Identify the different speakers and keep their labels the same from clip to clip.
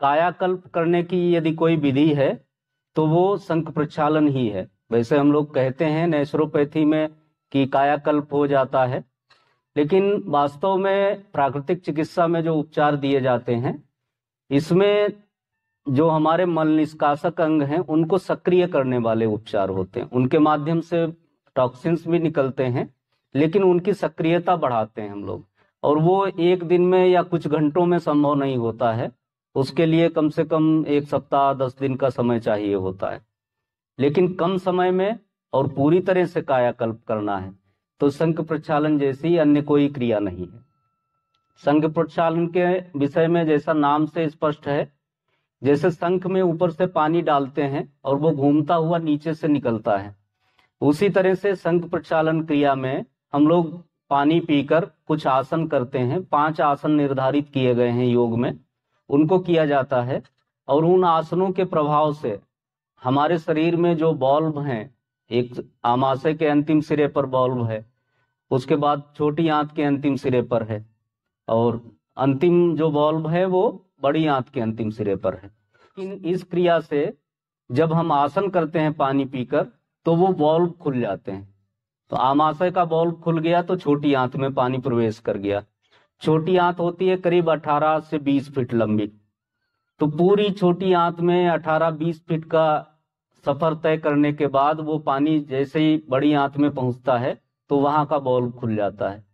Speaker 1: कायाकल्प करने की यदि कोई विधि है तो वो शंख प्रक्षालन ही है। वैसे हम लोग कहते हैं नेचुरोपैथी में कि कायाकल्प हो जाता है, लेकिन वास्तव में प्राकृतिक चिकित्सा में जो उपचार दिए जाते हैं इसमें जो हमारे मल निष्कासक अंग हैं उनको सक्रिय करने वाले उपचार होते हैं। उनके माध्यम से टॉक्सिन्स भी निकलते हैं, लेकिन उनकी सक्रियता बढ़ाते हैं हम लोग, और वो एक दिन में या कुछ घंटों में संभव नहीं होता है। उसके लिए कम से कम 1 सप्ताह 10 दिन का समय चाहिए होता है। लेकिन कम समय में और पूरी तरह से कायाकल्प करना है तो शंख प्रक्षालन जैसी अन्य कोई क्रिया नहीं है। शंख प्रक्षालन के विषय में जैसा नाम से स्पष्ट है, जैसे शंख में ऊपर से पानी डालते हैं और वो घूमता हुआ नीचे से निकलता है, उसी तरह से शंख प्रक्षालन क्रिया में हम लोग पानी पीकर कुछ आसन करते हैं। 5 आसन निर्धारित किए गए हैं योग में, उनको किया जाता है। और उन आसनों के प्रभाव से हमारे शरीर में जो बॉल्व हैं, एक आमाशय के अंतिम सिरे पर बॉल्व है, उसके बाद छोटी आंत के अंतिम सिरे पर है, और अंतिम जो बॉल्व है वो बड़ी आंत के अंतिम सिरे पर है। इस क्रिया से जब हम आसन करते हैं पानी पीकर तो वो बॉल्व खुल जाते हैं। तो आमाशय का बॉल्व खुल गया तो छोटी आंत में पानी प्रवेश कर गया। छोटी आंत होती है करीब 18 से 20 फीट लंबी, तो पूरी छोटी आंत में 18-20 फीट का सफर तय करने के बाद वो पानी जैसे ही बड़ी आंत में पहुंचता है तो वहां का बॉल्व खुल जाता है।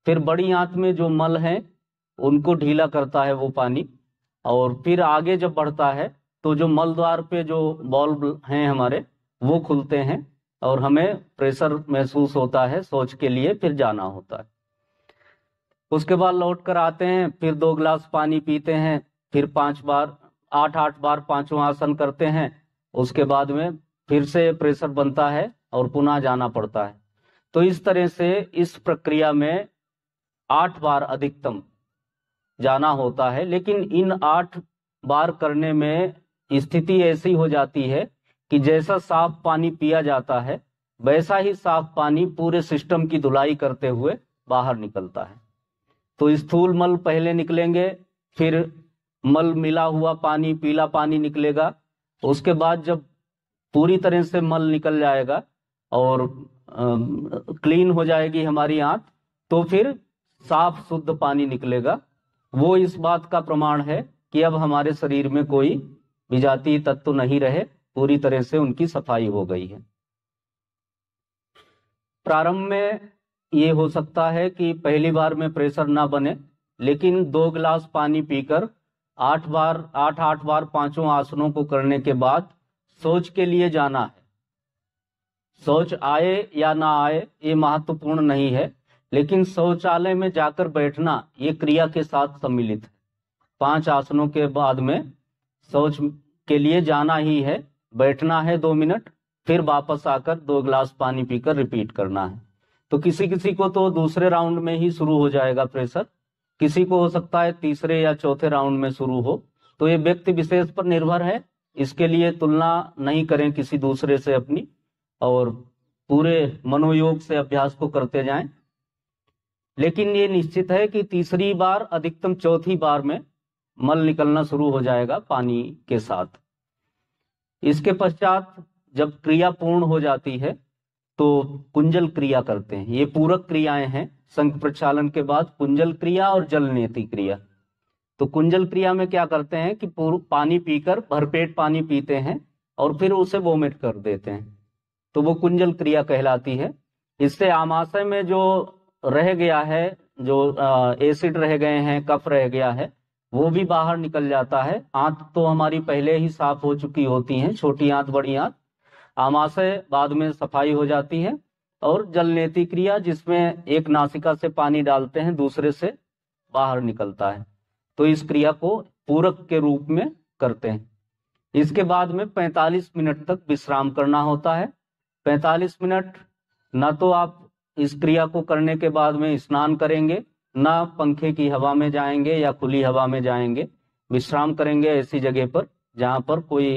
Speaker 1: फिर बड़ी आंत में जो मल है उनको ढीला करता है वो पानी, और फिर आगे जब बढ़ता है तो जो मल द्वार पे जो बॉल्व हैं हमारे वो खुलते हैं और हमें प्रेशर महसूस होता है, शौच के लिए फिर जाना होता है। उसके बाद लौट कर आते हैं, फिर 2 गिलास पानी पीते हैं, फिर 5 बार 8 बार पांचों आसन करते हैं। उसके बाद में फिर से प्रेशर बनता है और पुनः जाना पड़ता है। तो इस तरह से इस प्रक्रिया में 8 बार अधिकतम जाना होता है। लेकिन इन 8 बार करने में स्थिति ऐसी हो जाती है कि जैसा साफ पानी पिया जाता है वैसा ही साफ पानी पूरे सिस्टम की धुलाई करते हुए बाहर निकलता है। तो स्थूल मल पहले निकलेंगे, फिर मल मिला हुआ पानी पीला पानी निकलेगा। उसके बाद जब पूरी तरह से मल निकल जाएगा और क्लीन हो जाएगी हमारी आंत, तो फिर साफ शुद्ध पानी निकलेगा। वो इस बात का प्रमाण है कि अब हमारे शरीर में कोई विजातीय तत्व नहीं रहे, पूरी तरह से उनकी सफाई हो गई है। प्रारंभ में ये हो सकता है कि पहली बार में प्रेशर ना बने, लेकिन 2 गिलास पानी पीकर 8 बार पांचों आसनों को करने के बाद शौच के लिए जाना है। शौच आए या ना आए ये महत्वपूर्ण नहीं है, लेकिन शौचालय में जाकर बैठना ये क्रिया के साथ सम्मिलित है। 5 आसनों के बाद में शौच के लिए जाना ही है, बैठना है 2 मिनट, फिर वापस आकर 2 गिलास पानी पीकर रिपीट करना है। तो किसी किसी को तो दूसरे राउंड में ही शुरू हो जाएगा प्रेशर, किसी को हो सकता है तीसरे या चौथे राउंड में शुरू हो। तो ये व्यक्ति विशेष पर निर्भर है, इसके लिए तुलना नहीं करें किसी दूसरे से अपनी, और पूरे मनोयोग से अभ्यास को करते जाएं। लेकिन ये निश्चित है कि तीसरी बार अधिकतम चौथी बार में मल निकलना शुरू हो जाएगा पानी के साथ। इसके पश्चात जब क्रिया पूर्ण हो जाती है तो कुंजल क्रिया करते हैं। ये पूरक क्रियाएं हैं। शंख प्रक्षालन के बाद कुंजल क्रिया और जल नेति क्रिया। तो कुंजल क्रिया में क्या करते हैं कि पानी पीकर भरपेट पानी पीते हैं और फिर उसे वोमिट कर देते हैं, तो वो कुंजल क्रिया कहलाती है। इससे आमाशय में जो रह गया है, जो एसिड रह गए हैं, कफ रह गया है, वो भी बाहर निकल जाता है। आंत तो हमारी पहले ही साफ हो चुकी होती हैं, छोटी आंत बड़ी आंत, आमाशय बाद में सफाई हो जाती है। और जल नेति क्रिया जिसमें एक नासिका से पानी डालते हैं, दूसरे से बाहर निकलता है। तो इस क्रिया को पूरक के रूप में करते हैं। इसके बाद में 45 मिनट तक विश्राम करना होता है। 45 मिनट ना तो आप इस क्रिया को करने के बाद में स्नान करेंगे, ना पंखे की हवा में जाएंगे या खुली हवा में जाएंगे। विश्राम करेंगे ऐसी जगह पर जहां पर कोई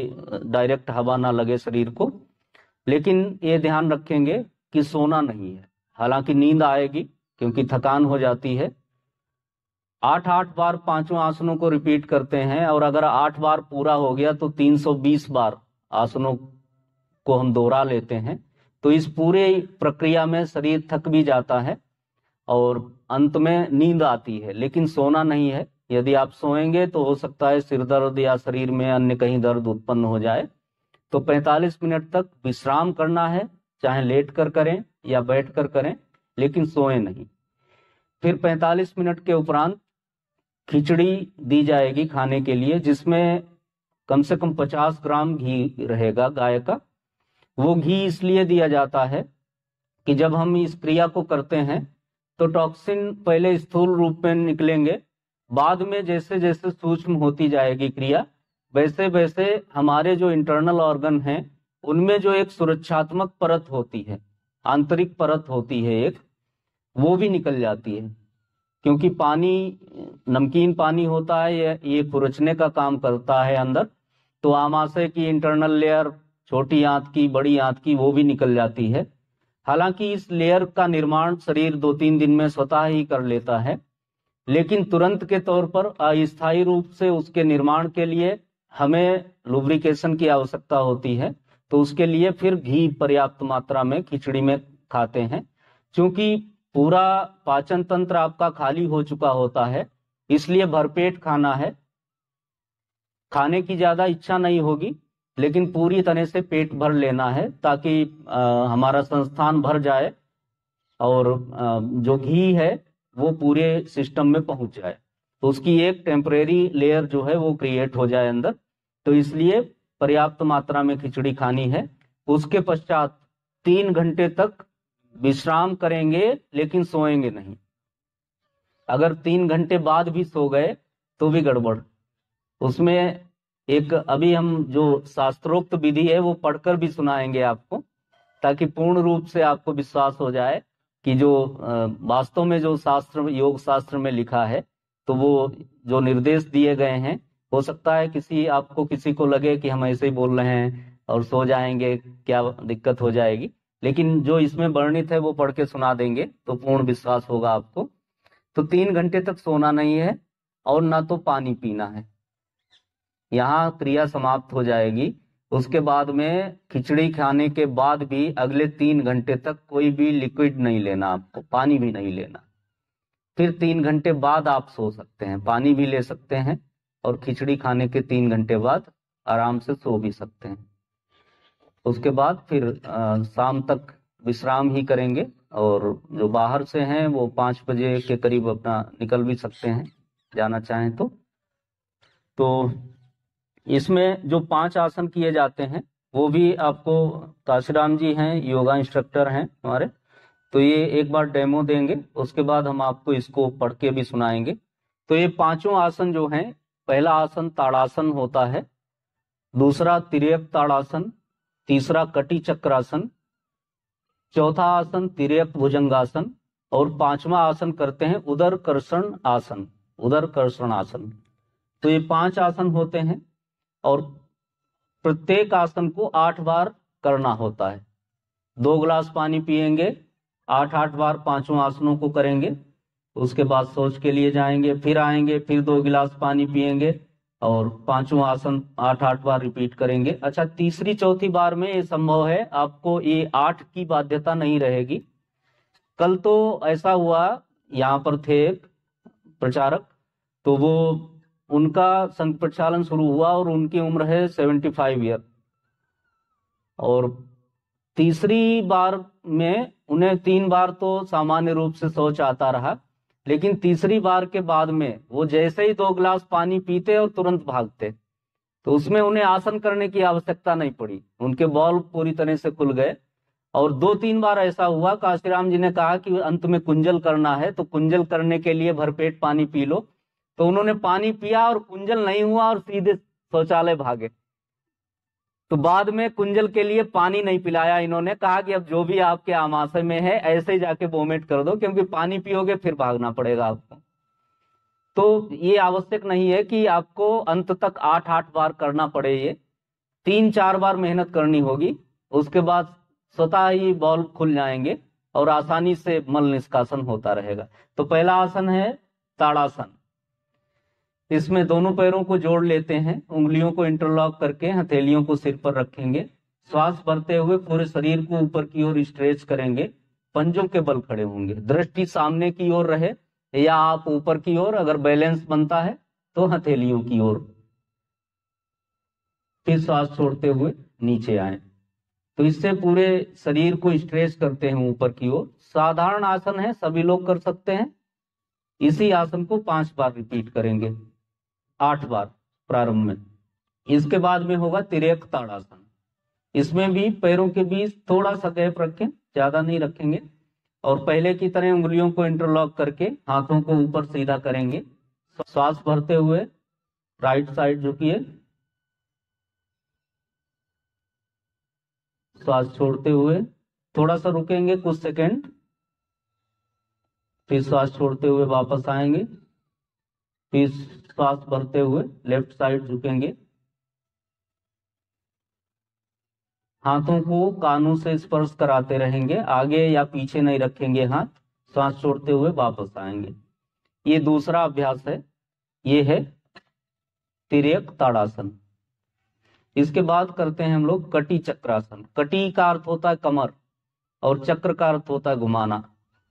Speaker 1: डायरेक्ट हवा ना लगे शरीर को। लेकिन ये ध्यान रखेंगे कि सोना नहीं है, हालांकि नींद आएगी क्योंकि थकान हो जाती है। 8-8 बार पांचों आसनों को रिपीट करते हैं, और अगर 8 बार पूरा हो गया तो 320 बार आसनों को हम दोहरा लेते हैं। तो इस पूरे प्रक्रिया में शरीर थक भी जाता है और अंत में नींद आती है, लेकिन सोना नहीं है। यदि आप सोएंगे तो हो सकता है सिर दर्द या शरीर में अन्य कहीं दर्द उत्पन्न हो जाए। तो 45 मिनट तक विश्राम करना है, चाहे लेट कर करें या बैठ कर करें, लेकिन सोए नहीं। फिर 45 मिनट के उपरांत खिचड़ी दी जाएगी खाने के लिए, जिसमें कम से कम 50 ग्राम घी रहेगा गाय का। वो घी इसलिए दिया जाता है कि जब हम इस क्रिया को करते हैं तो टॉक्सिन पहले स्थूल रूप में निकलेंगे, बाद में जैसे जैसे सूक्ष्म होती जाएगी क्रिया, वैसे वैसे हमारे जो इंटरनल ऑर्गन हैं उनमें जो एक सुरक्षात्मक परत होती है, आंतरिक परत होती है एक, वो भी निकल जाती है। क्योंकि पानी नमकीन पानी होता है, ये खुरचने का काम करता है अंदर, तो आमाशय की इंटरनल लेयर, छोटी आंत की, बड़ी आंत की, वो भी निकल जाती है। हालांकि इस लेयर का निर्माण शरीर 2-3 दिन में स्वतः ही कर लेता है, लेकिन तुरंत के तौर पर अस्थायी रूप से उसके निर्माण के लिए हमें लुब्रिकेशन की आवश्यकता होती है। तो उसके लिए फिर घी पर्याप्त मात्रा में खिचड़ी में खाते हैं। क्योंकि पूरा पाचन तंत्र आपका खाली हो चुका होता है, इसलिए भरपेट खाना है। खाने की ज्यादा इच्छा नहीं होगी, लेकिन पूरी तरह से पेट भर लेना है, ताकि हमारा संस्थान भर जाए और जो घी है वो पूरे सिस्टम में पहुंच जाए, तो उसकी एक टेम्परेरी लेयर जो है वो क्रिएट हो जाए अंदर। तो इसलिए पर्याप्त मात्रा में खिचड़ी खानी है। उसके पश्चात 3 घंटे तक विश्राम करेंगे, लेकिन सोएंगे नहीं। अगर 3 घंटे बाद भी सो गए तो भी गड़बड़। उसमें एक अभी हम जो शास्त्रोक्त विधि है वो पढ़कर भी सुनाएंगे आपको, ताकि पूर्ण रूप से आपको विश्वास हो जाए कि जो वास्तव में जो शास्त्र, योग शास्त्र में लिखा है, तो वो जो निर्देश दिए गए हैं, हो सकता है किसी को लगे कि हम ऐसे ही बोल रहे हैं और सो जाएंगे, क्या दिक्कत हो जाएगी। लेकिन जो इसमें वर्णित है वो पढ़ के सुना देंगे तो पूर्ण विश्वास होगा आपको। तो 3 घंटे तक सोना नहीं है और ना तो पानी पीना है। यहाँ क्रिया समाप्त हो जाएगी। उसके बाद में खिचड़ी खाने के बाद भी अगले 3 घंटे तक कोई भी लिक्विड नहीं लेना, आपको पानी भी नहीं लेना। फिर 3 घंटे बाद आप सो सकते हैं, पानी भी ले सकते हैं, और खिचड़ी खाने के 3 घंटे बाद आराम से सो भी सकते हैं। उसके बाद फिर शाम तक विश्राम ही करेंगे, और जो बाहर से हैं वो 5 बजे के करीब अपना निकल भी सकते हैं, जाना चाहें तो इसमें जो 5 आसन किए जाते हैं वो भी आपको काशीराम जी हैं, योगा इंस्ट्रक्टर हैं हमारे, तो ये एक बार डेमो देंगे, उसके बाद हम आपको इसको पढ़ के भी सुनाएंगे। तो ये 5 आसन जो हैं, पहला आसन ताड़ासन होता है, दूसरा तिर्यक ताड़ासन, तीसरा कटी चक्रासन, चौथा आसन तिर्यक भुजंगासन, और 5वां आसन करते हैं उदर कर्षण आसन, उदर कर्षण आसन। तो ये 5 आसन होते हैं, और प्रत्येक आसन को 8 बार करना होता है। 2 गिलास पानी पिएंगे, 8-8 बार 5 आसनों को करेंगे। उसके बाद शौच के लिए जाएंगे, फिर आएंगे, फिर 2 गिलास पानी पिएंगे और 5 आसन 8-8 बार रिपीट करेंगे। अच्छा, तीसरी चौथी बार में ये संभव है, आपको ये 8 की बाध्यता नहीं रहेगी। कल तो ऐसा हुआ, यहाँ पर थे एक प्रचारक, तो वो उनका संघ प्रचालन शुरू हुआ और उनकी उम्र है 75 ईयर, और तीसरी बार में उन्हें 3 बार तो सामान्य रूप से शौच आता रहा, लेकिन तीसरी बार के बाद में वो जैसे ही 2 गिलास पानी पीते और तुरंत भागते, तो उसमें उन्हें आसन करने की आवश्यकता नहीं पड़ी, उनके बॉल पूरी तरह से खुल गए। और 2-3 बार ऐसा हुआ, काशीराम जी ने कहा कि अंत में कुंजल करना है, तो कुंजल करने के लिए भरपेट पानी पी लो। तो उन्होंने पानी पिया और कुंजल नहीं हुआ और सीधे शौचालय भागे। तो बाद में कुंजल के लिए पानी नहीं पिलाया, इन्होंने कहा कि अब जो भी आपके आमाशय में है ऐसे ही जाके वोमिट कर दो, क्योंकि पानी पियोगे फिर भागना पड़ेगा आपको। तो ये आवश्यक नहीं है कि आपको अंत तक 8-8 बार करना पड़े, ये 3-4 बार मेहनत करनी होगी, उसके बाद स्वतः ही बॉल खुल जाएंगे और आसानी से मल निष्कासन होता रहेगा। तो पहला आसन है ताड़ासन, इसमें दोनों पैरों को जोड़ लेते हैं, उंगलियों को इंटरलॉक करके हथेलियों को सिर पर रखेंगे, श्वास भरते हुए पूरे शरीर को ऊपर की ओर स्ट्रेच करेंगे, पंजों के बल खड़े होंगे, दृष्टि सामने की ओर रहे या आप ऊपर की ओर, अगर बैलेंस बनता है तो हथेलियों की ओर। फिर श्वास छोड़ते हुए नीचे आए। तो इससे पूरे शरीर को स्ट्रेच करते हैं ऊपर की ओर। साधारण आसन है, सभी लोग कर सकते हैं। इसी आसन को 5 बार रिपीट करेंगे, 8 बार प्रारंभ में। इसके बाद में होगा तिर्यक ताड़ासन। इसमें भी पैरों के बीच थोड़ा सा गैप रखें, ज्यादा नहीं रखेंगे, और पहले की तरह उंगलियों को इंटरलॉक करके हाथों को ऊपर सीधा करेंगे। श्वास भरते हुए राइट साइड झुकिए, श्वास छोड़ते हुए थोड़ा सा रुकेंगे कुछ सेकंड, फिर श्वास छोड़ते हुए वापस आएंगे, फिर श्वास भरते हुए लेफ्ट साइड झुकेंगे, हाथों को कानों से स्पर्श कराते रहेंगे, आगे या पीछे नहीं रखेंगे हाथ, श्वास छोड़ते हुए वापस आएंगे। ये दूसरा अभ्यास है, ये है तिर्यक ताड़ासन। इसके बाद करते हैं हम लोग कटी चक्रासन। कटी का अर्थ होता है कमर और चक्र का अर्थ होता है घुमाना।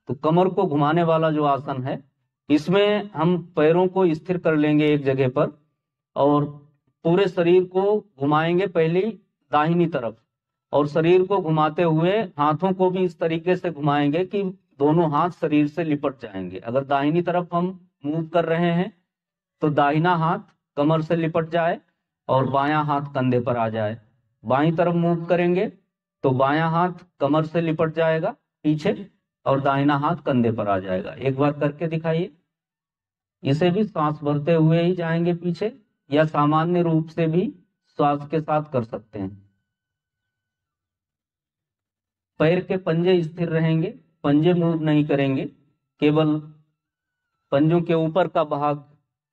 Speaker 1: तो कमर को घुमाने वाला जो आसन है, इसमें हम पैरों को स्थिर कर लेंगे एक जगह पर और पूरे शरीर को घुमाएंगे, पहले दाहिनी तरफ, और शरीर को घुमाते हुए हाथों को भी इस तरीके से घुमाएंगे कि दोनों हाथ शरीर से लिपट जाएंगे। अगर दाहिनी तरफ हम मूव कर रहे हैं तो दाहिना हाथ कमर से लिपट जाए और बायां हाथ कंधे पर आ जाए। बाईं तरफ मूव करेंगे तो बायां हाथ कमर से लिपट जाएगा पीछे और दाहिना हाथ कंधे पर आ जाएगा। एक बार करके दिखाइए। इसे भी सांस भरते हुए ही जाएंगे पीछे, या सामान्य रूप से भी श्वास के साथ कर सकते हैं। पैर के पंजे स्थिर रहेंगे, पंजे मूव नहीं करेंगे, केवल पंजों के ऊपर का भाग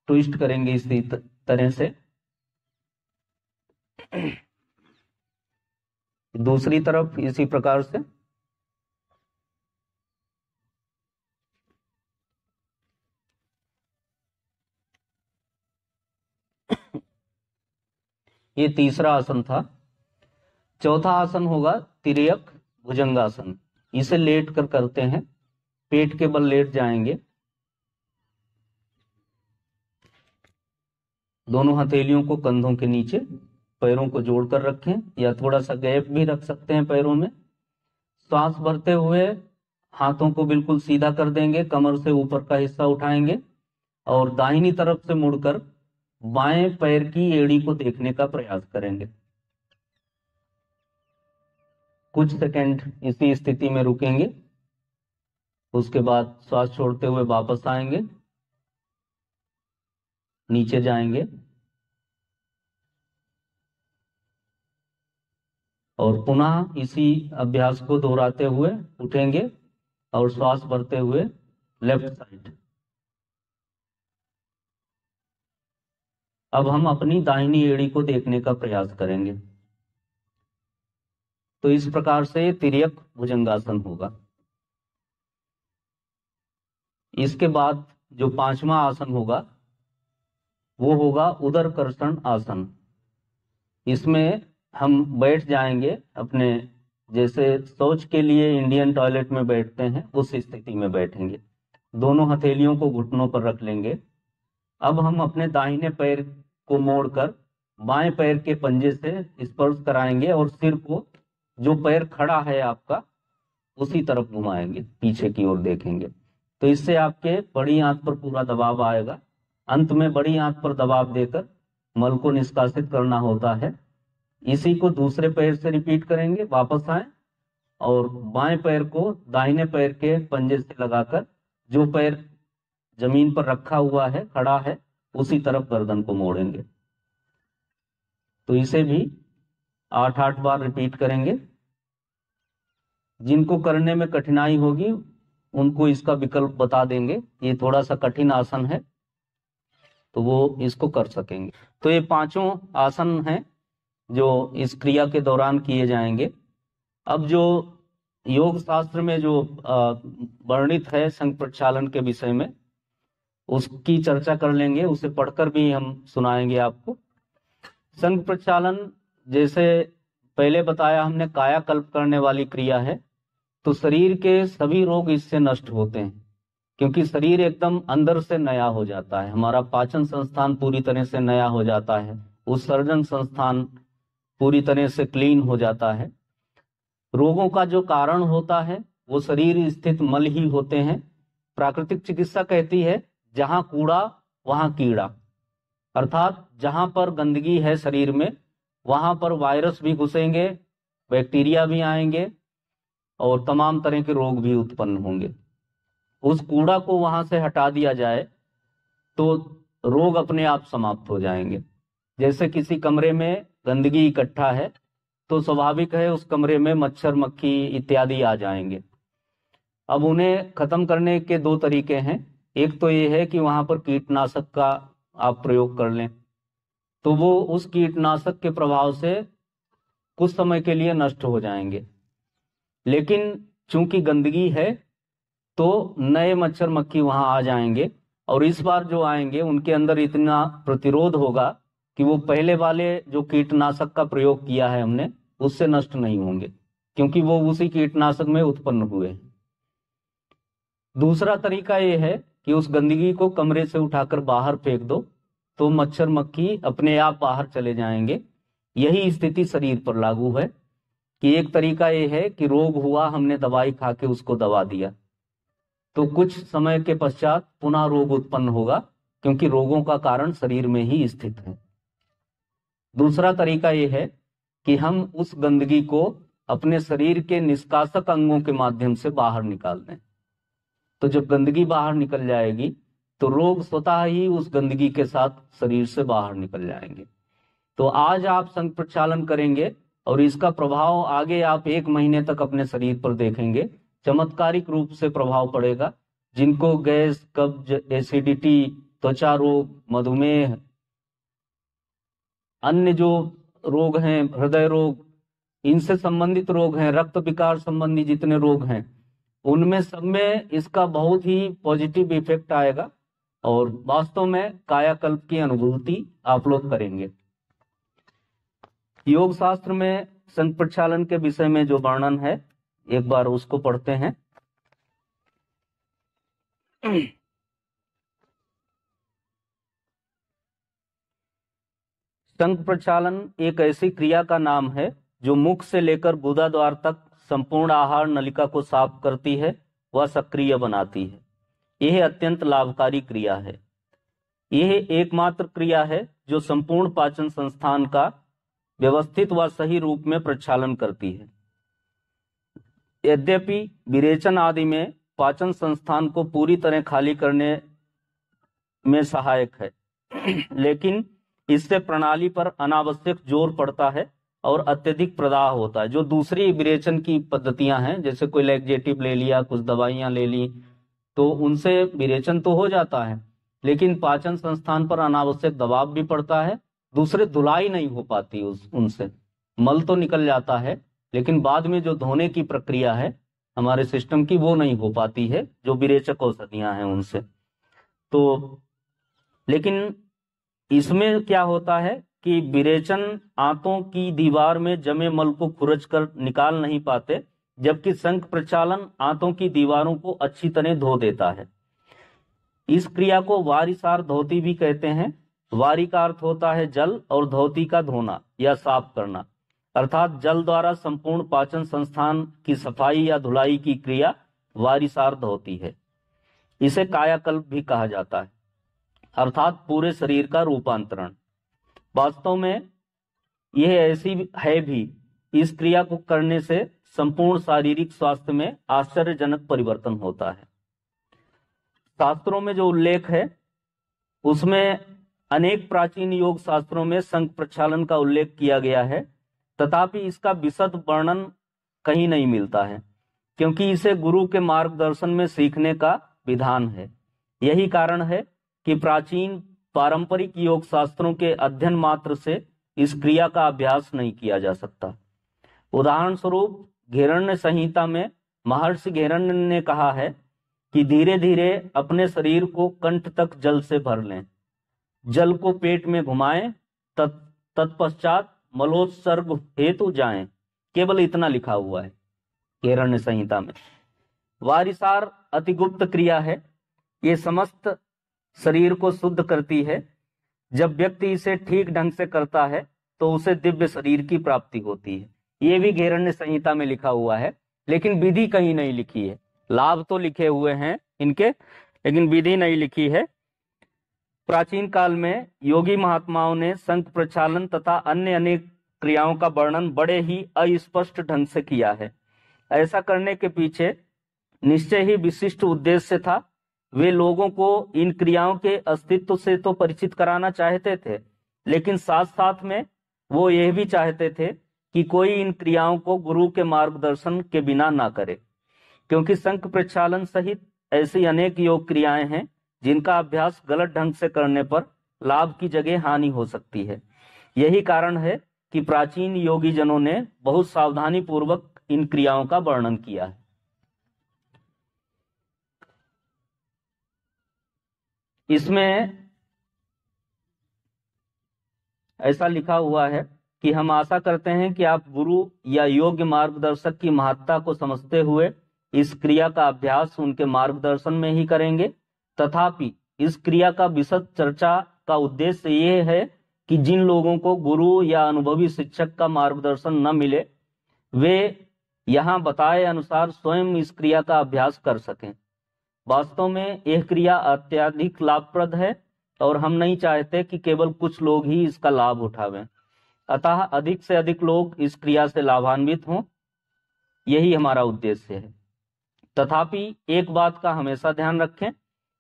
Speaker 1: ट्विस्ट करेंगे इसी तरह से। दूसरी तरफ इसी प्रकार से। ये तीसरा आसन था। चौथा आसन होगा तिर्यक भुजंगासन। इसे लेट कर करते हैं, पेट के बल लेट जाएंगे, दोनों हथेलियों को कंधों के नीचे, पैरों को जोड़कर रखें या थोड़ा सा गैप भी रख सकते हैं पैरों में। श्वास भरते हुए हाथों को बिल्कुल सीधा कर देंगे, कमर से ऊपर का हिस्सा उठाएंगे और दाहिनी तरफ से मुड़कर बाएं पैर की एड़ी को देखने का प्रयास करेंगे। कुछ सेकंड इसी स्थिति में रुकेंगे, उसके बाद श्वास छोड़ते हुए वापस आएंगे, नीचे जाएंगे और पुनः इसी अभ्यास को दोहराते हुए उठेंगे और श्वास भरते हुए लेफ्ट साइड। अब हम अपनी दाहिनी एड़ी को देखने का प्रयास करेंगे। तो इस प्रकार से तिर्यक भुजंगासन होगा। इसके बाद जो 5वां आसन होगा वो होगा उदरकर्षण आसन। इसमें हम बैठ जाएंगे अपने, जैसे शौच के लिए इंडियन टॉयलेट में बैठते हैं उस स्थिति में बैठेंगे, दोनों हथेलियों को घुटनों पर रख लेंगे। अब हम अपने दाहिने पैर को मोड़कर बाएं पैर के पंजे से स्पर्श कराएंगे और सिर को, जो पैर खड़ा है आपका, उसी तरफ घुमाएंगे, पीछे की ओर देखेंगे। तो इससे आपके बड़ी आंत पर पूरा दबाव आएगा। अंत में बड़ी आंत पर दबाव देकर मल को निष्कासित करना होता है। इसी को दूसरे पैर से रिपीट करेंगे। वापस आए और बाएं पैर को दाहिने पैर के पंजे से लगाकर, जो पैर जमीन पर रखा हुआ है, खड़ा है, उसी तरफ गर्दन को मोड़ेंगे। तो इसे भी 8-8 बार रिपीट करेंगे। जिनको करने में कठिनाई होगी उनको इसका विकल्प बता देंगे, ये थोड़ा सा कठिन आसन है तो वो इसको कर सकेंगे। तो ये 5 आसन हैं जो इस क्रिया के दौरान किए जाएंगे। अब जो योग शास्त्र में जो वर्णित है संघ प्रक्षालन के विषय में, उसकी चर्चा कर लेंगे, उसे पढ़कर भी हम सुनाएंगे आपको। संघ प्रक्षालन जैसे पहले बताया हमने कायाकल्प करने वाली क्रिया है, तो शरीर के सभी रोग इससे नष्ट होते हैं, क्योंकि शरीर एकदम अंदर से नया हो जाता है, हमारा पाचन संस्थान पूरी तरह से नया हो जाता है, उत्सर्जन संस्थान पूरी तरह से क्लीन हो जाता है। रोगों का जो कारण होता है वो शरीर स्थित मल ही होते हैं। प्राकृतिक चिकित्सा कहती है जहां कूड़ा वहां कीड़ा, अर्थात जहां पर गंदगी है शरीर में वहां पर वायरस भी घुसेंगे, बैक्टीरिया भी आएंगे और तमाम तरह के रोग भी उत्पन्न होंगे। उस कूड़ा को वहां से हटा दिया जाए तो रोग अपने आप समाप्त हो जाएंगे। जैसे किसी कमरे में गंदगी इकट्ठा है तो स्वाभाविक है उस कमरे में मच्छर मक्खी इत्यादि आ जाएंगे। अब उन्हें खत्म करने के दो तरीके हैं। एक तो ये है कि वहां पर कीटनाशक का आप प्रयोग कर लें, तो वो उस कीटनाशक के प्रभाव से कुछ समय के लिए नष्ट हो जाएंगे, लेकिन चूंकि गंदगी है तो नए मच्छर मक्खी वहां आ जाएंगे और इस बार जो आएंगे उनके अंदर इतना प्रतिरोध होगा कि वो पहले वाले जो कीटनाशक का प्रयोग किया है हमने उससे नष्ट नहीं होंगे, क्योंकि वो उसी कीटनाशक में उत्पन्न हुए हैं। दूसरा तरीका ये है कि उस गंदगी को कमरे से उठाकर बाहर फेंक दो तो मच्छर मक्खी अपने आप बाहर चले जाएंगे। यही स्थिति शरीर पर लागू है कि एक तरीका ये है कि रोग हुआ, हमने दवाई खा के उसको दबा दिया, तो कुछ समय के पश्चात पुनः रोग उत्पन्न होगा, क्योंकि रोगों का कारण शरीर में ही स्थित है। दूसरा तरीका यह है कि हम उस गंदगी को अपने शरीर के निष्कासक अंगों के माध्यम से बाहर निकाल दें। तो जब गंदगी बाहर निकल जाएगी तो रोग स्वतः ही उस गंदगी के साथ शरीर से बाहर निकल जाएंगे। तो आज आप संघ प्रक्षालन करेंगे और इसका प्रभाव आगे आप 1 महीने तक अपने शरीर पर देखेंगे। चमत्कारिक रूप से प्रभाव पड़ेगा। जिनको गैस, कब्ज, एसिडिटी, त्वचा रोग, मधुमेह, अन्य जो रोग हैं, हृदय रोग, इनसे संबंधित रोग हैं, रक्त विकार संबंधी जितने रोग हैं, उनमें सब में इसका बहुत ही पॉजिटिव इफेक्ट आएगा और वास्तव में कायाकल्प की अनुभूति आप लोग करेंगे। योग शास्त्र में संघ प्रक्षालन के विषय में जो वर्णन है एक बार उसको पढ़ते हैं। संघ प्रक्षालन एक ऐसी क्रिया का नाम है जो मुख से लेकर गुदा द्वार तक संपूर्ण आहार नलिका को साफ करती है व सक्रिय बनाती है। यह अत्यंत लाभकारी क्रिया है। यह एकमात्र क्रिया है जो संपूर्ण पाचन संस्थान का व्यवस्थित व सही रूप में प्रक्षालन करती है। यद्यपि विरेचन आदि में पाचन संस्थान को पूरी तरह खाली करने में सहायक है, लेकिन इससे प्रणाली पर अनावश्यक जोर पड़ता है और अत्यधिक प्रदाह होता है। जो दूसरी विरेचन की पद्धतियां हैं, जैसे कोई लैक्जेटिव ले लिया, कुछ दवाइयां ले ली, तो उनसे विरेचन तो हो जाता है, लेकिन पाचन संस्थान पर अनावश्यक दबाव भी पड़ता है। दूसरे धुलाई नहीं हो पाती उनसे, मल तो निकल जाता है, लेकिन बाद में जो धोने की प्रक्रिया है हमारे सिस्टम की वो नहीं हो पाती है, जो विरेचक औषधियां हैं उनसे। तो लेकिन इसमें क्या होता है कि विरेचन आंतों की दीवार में जमे मल को खुरच कर निकाल नहीं पाते, जबकि संघ प्रक्षालन आंतों की दीवारों को अच्छी तरह धो देता है। इस क्रिया को वारिसार धोती भी कहते हैं। वारी का अर्थ होता है जल और धोती का धोना या साफ करना, अर्थात जल द्वारा संपूर्ण पाचन संस्थान की सफाई या धुलाई की क्रिया वारिसार धोती है। इसे कायाकल्प भी कहा जाता है, अर्थात पूरे शरीर का रूपांतरण। वास्तव में यह ऐसी है भी, इस क्रिया को करने से संपूर्ण शारीरिक स्वास्थ्य में आश्चर्यजनक परिवर्तन होता है। शास्त्रों में जो उल्लेख है उसमें अनेक प्राचीन योग शास्त्रों में संघ प्रक्षालन का उल्लेख किया गया है, तथापि इसका विशद वर्णन कहीं नहीं मिलता है, क्योंकि इसे गुरु के मार्गदर्शन में सीखने का विधान है। यही कारण है कि प्राचीन पारंपरिक योग शास्त्रों के अध्ययन मात्र से इस क्रिया का अभ्यास नहीं किया जा सकता। उदाहरण स्वरूप घेरण्य संहिता में महर्षि घेरण्य ने कहा है कि धीरे धीरे अपने शरीर को कंठ तक जल से भर लें, जल को पेट में घुमाएं, तत्पश्चात मलोत्सर्ग हेतु जाएं। केवल इतना लिखा हुआ है हिरण्य संहिता में। वारिसार अतिगुप्त क्रिया है, ये समस्त शरीर को शुद्ध करती है। जब व्यक्ति इसे ठीक ढंग से करता है तो उसे दिव्य शरीर की प्राप्ति होती है। ये भी हिरण्य संहिता में लिखा हुआ है, लेकिन विधि कहीं नहीं लिखी है। लाभ तो लिखे हुए हैं इनके, लेकिन विधि नहीं लिखी है। प्राचीन काल में योगी महात्माओं ने शंख प्रक्षालन तथा अन्य अनेक क्रियाओं का वर्णन बड़े ही अस्पष्ट ढंग से किया है। ऐसा करने के पीछे निश्चय ही विशिष्ट उद्देश्य था। वे लोगों को इन क्रियाओं के अस्तित्व से तो परिचित कराना चाहते थे, लेकिन साथ साथ में वो यह भी चाहते थे कि कोई इन क्रियाओं को गुरु के मार्गदर्शन के बिना ना करे, क्योंकि शंख प्रक्षालन सहित ऐसी अनेक योग क्रियाएं हैं जिनका अभ्यास गलत ढंग से करने पर लाभ की जगह हानि हो सकती है। यही कारण है कि प्राचीन योगी जनों ने बहुत सावधानी पूर्वक इन क्रियाओं का वर्णन किया है। इसमें ऐसा लिखा हुआ है कि हम आशा करते हैं कि आप गुरु या योग्य मार्गदर्शक की महत्ता को समझते हुए इस क्रिया का अभ्यास उनके मार्गदर्शन में ही करेंगे। तथापि इस क्रिया का विशद चर्चा का उद्देश्य ये है कि जिन लोगों को गुरु या अनुभवी शिक्षक का मार्गदर्शन न मिले, वे यहाँ बताए अनुसार स्वयं इस क्रिया का अभ्यास कर सकें। वास्तव में यह क्रिया अत्यधिक लाभप्रद है और हम नहीं चाहते कि केवल कुछ लोग ही इसका लाभ उठावें। अतः अधिक से अधिक लोग इस क्रिया से लाभान्वित हों, यही हमारा उद्देश्य है। तथापि एक बात का हमेशा ध्यान रखें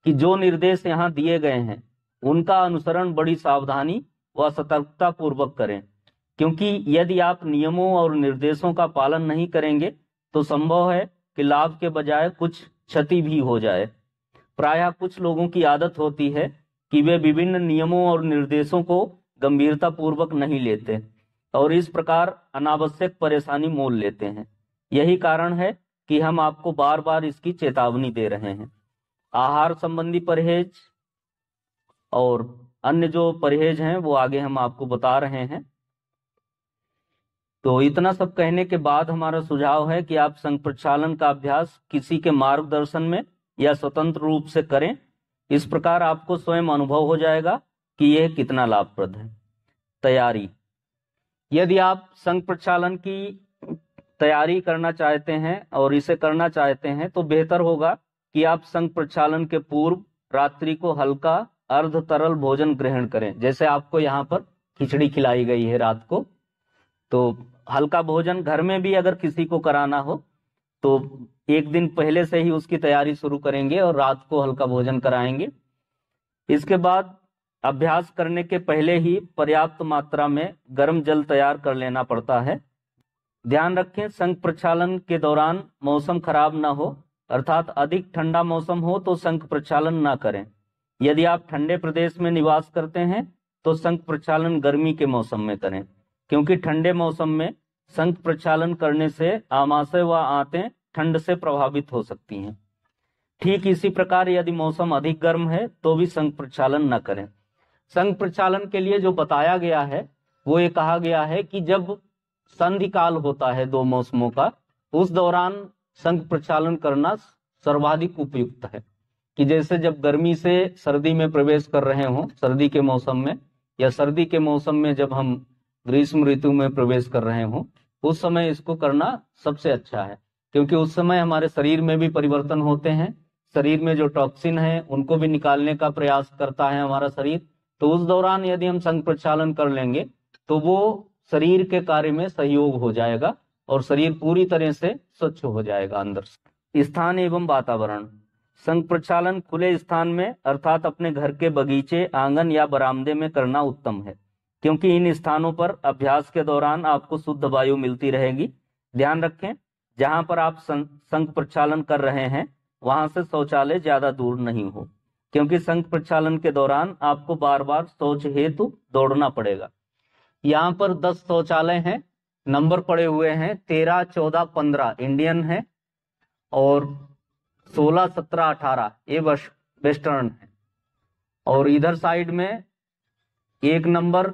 Speaker 1: कि जो निर्देश यहाँ दिए गए हैं उनका अनुसरण बड़ी सावधानी व सतर्कता पूर्वक करें, क्योंकि यदि आप नियमों और निर्देशों का पालन नहीं करेंगे तो संभव है कि लाभ के बजाय कुछ क्षति भी हो जाए। प्रायः कुछ लोगों की आदत होती है कि वे विभिन्न नियमों और निर्देशों को गंभीरता पूर्वक नहीं लेते और इस प्रकार अनावश्यक परेशानी मोल लेते हैं। यही कारण है कि हम आपको बार बार इसकी चेतावनी दे रहे हैं। आहार संबंधी परहेज और अन्य जो परहेज हैं वो आगे हम आपको बता रहे हैं। तो इतना सब कहने के बाद हमारा सुझाव है कि आप शंख प्रक्षालन का अभ्यास किसी के मार्गदर्शन में या स्वतंत्र रूप से करें। इस प्रकार आपको स्वयं अनुभव हो जाएगा कि यह कितना लाभप्रद है। तैयारी: यदि आप शंख प्रक्षालन की तैयारी करना चाहते हैं और इसे करना चाहते हैं तो बेहतर होगा कि आप शंख प्रक्षालन के पूर्व रात्रि को हल्का अर्ध तरल भोजन ग्रहण करें। जैसे आपको यहाँ पर खिचड़ी खिलाई गई है रात को, तो हल्का भोजन घर में भी अगर किसी को कराना हो तो एक दिन पहले से ही उसकी तैयारी शुरू करेंगे और रात को हल्का भोजन कराएंगे। इसके बाद अभ्यास करने के पहले ही पर्याप्त मात्रा में गर्म जल तैयार कर लेना पड़ता है। ध्यान रखें, शंख प्रक्षालन के दौरान मौसम खराब ना हो, अर्थात अधिक ठंडा मौसम हो तो शंख प्रक्षालन ना करें। यदि आप ठंडे प्रदेश में निवास करते हैं तो शंख प्रक्षालन गर्मी के मौसम में करें, क्योंकि ठंडे मौसम में शंख प्रक्षालन करने से आमाशय व आंतें ठंड से प्रभावित हो सकती हैं। ठीक इसी प्रकार यदि मौसम अधिक गर्म है तो भी शंख प्रक्षालन न करें। शंख प्रक्षालन के लिए जो बताया गया है वो ये कहा गया है कि जब संधि काल होता है दो मौसमों का, उस दौरान शंख प्रक्षालन करना सर्वाधिक उपयुक्त है। कि जैसे जब गर्मी से सर्दी में प्रवेश कर रहे हों, सर्दी के मौसम में, या सर्दी के मौसम में जब हम ग्रीष्म ऋतु में प्रवेश कर रहे हों, उस समय इसको करना सबसे अच्छा है, क्योंकि उस समय हमारे शरीर में भी परिवर्तन होते हैं। शरीर में जो टॉक्सिन है उनको भी निकालने का प्रयास करता है हमारा शरीर। तो उस दौरान यदि हम शंख प्रक्षालन कर लेंगे तो वो शरीर के कार्य में सहयोग हो जाएगा और शरीर पूरी तरह से स्वच्छ हो जाएगा अंदर से। स्थान एवं वातावरण: शंख प्रक्षालन खुले स्थान में अर्थात अपने घर के बगीचे, आंगन या बरामदे में करना उत्तम है, क्योंकि इन स्थानों पर अभ्यास के दौरान आपको शुद्ध वायु मिलती रहेगी। ध्यान रखें, जहां पर आप शंख प्रक्षालन कर रहे हैं वहां से शौचालय ज्यादा दूर नहीं हो, क्योंकि शंख प्रक्षालन के दौरान आपको बार बार शौच हेतु दौड़ना पड़ेगा। यहाँ पर 10 शौचालय हैं, नंबर पड़े हुए हैं 13, 14, 15 इंडियन है और 16, 17, 18 ये वेस्टर्न है। और इधर साइड में 1 नंबर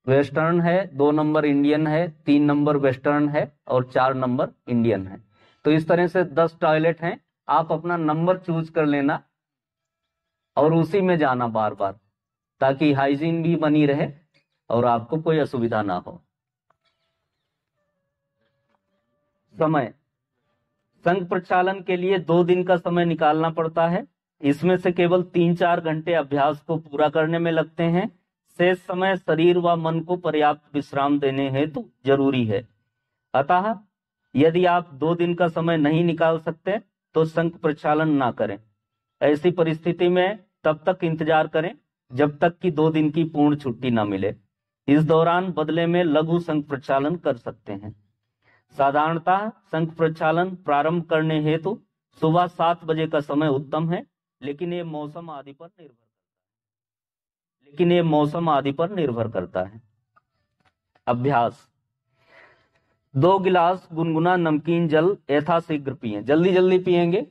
Speaker 1: वेस्टर्न है, 2 नंबर इंडियन है, 3 नंबर वेस्टर्न है और 4 नंबर इंडियन है। तो इस तरह से 10 टॉयलेट हैं। आप अपना नंबर चूज कर लेना और उसी में जाना बार बार, ताकि हाइजीन भी बनी रहे और आपको कोई असुविधा ना हो। समय, संघ प्रक्षालन के लिए 2 दिन का समय निकालना पड़ता है। इसमें से केवल 3-4 घंटे अभ्यास को पूरा करने में लगते हैं। शेष समय शरीर व मन को पर्याप्त विश्राम देने हेतु जरूरी है। अतः यदि आप 2 दिन का समय नहीं निकाल सकते तो संघ प्रक्षालन ना करें। ऐसी परिस्थिति में तब तक इंतजार करें जब तक कि 2 दिन की पूर्ण छुट्टी ना मिले। इस दौरान बदले में लघु संघ प्रक्षालन कर सकते हैं। साधारणतः संघ प्रक्षालन प्रारंभ करने हेतु सुबह 7 बजे का समय उत्तम है, लेकिन ये मौसम आदि पर निर्भर करता है। अभ्यास, 2 गिलास गुनगुना नमकीन जल यथाशीघ्र पिएं। जल्दी जल्दी पिएंगे,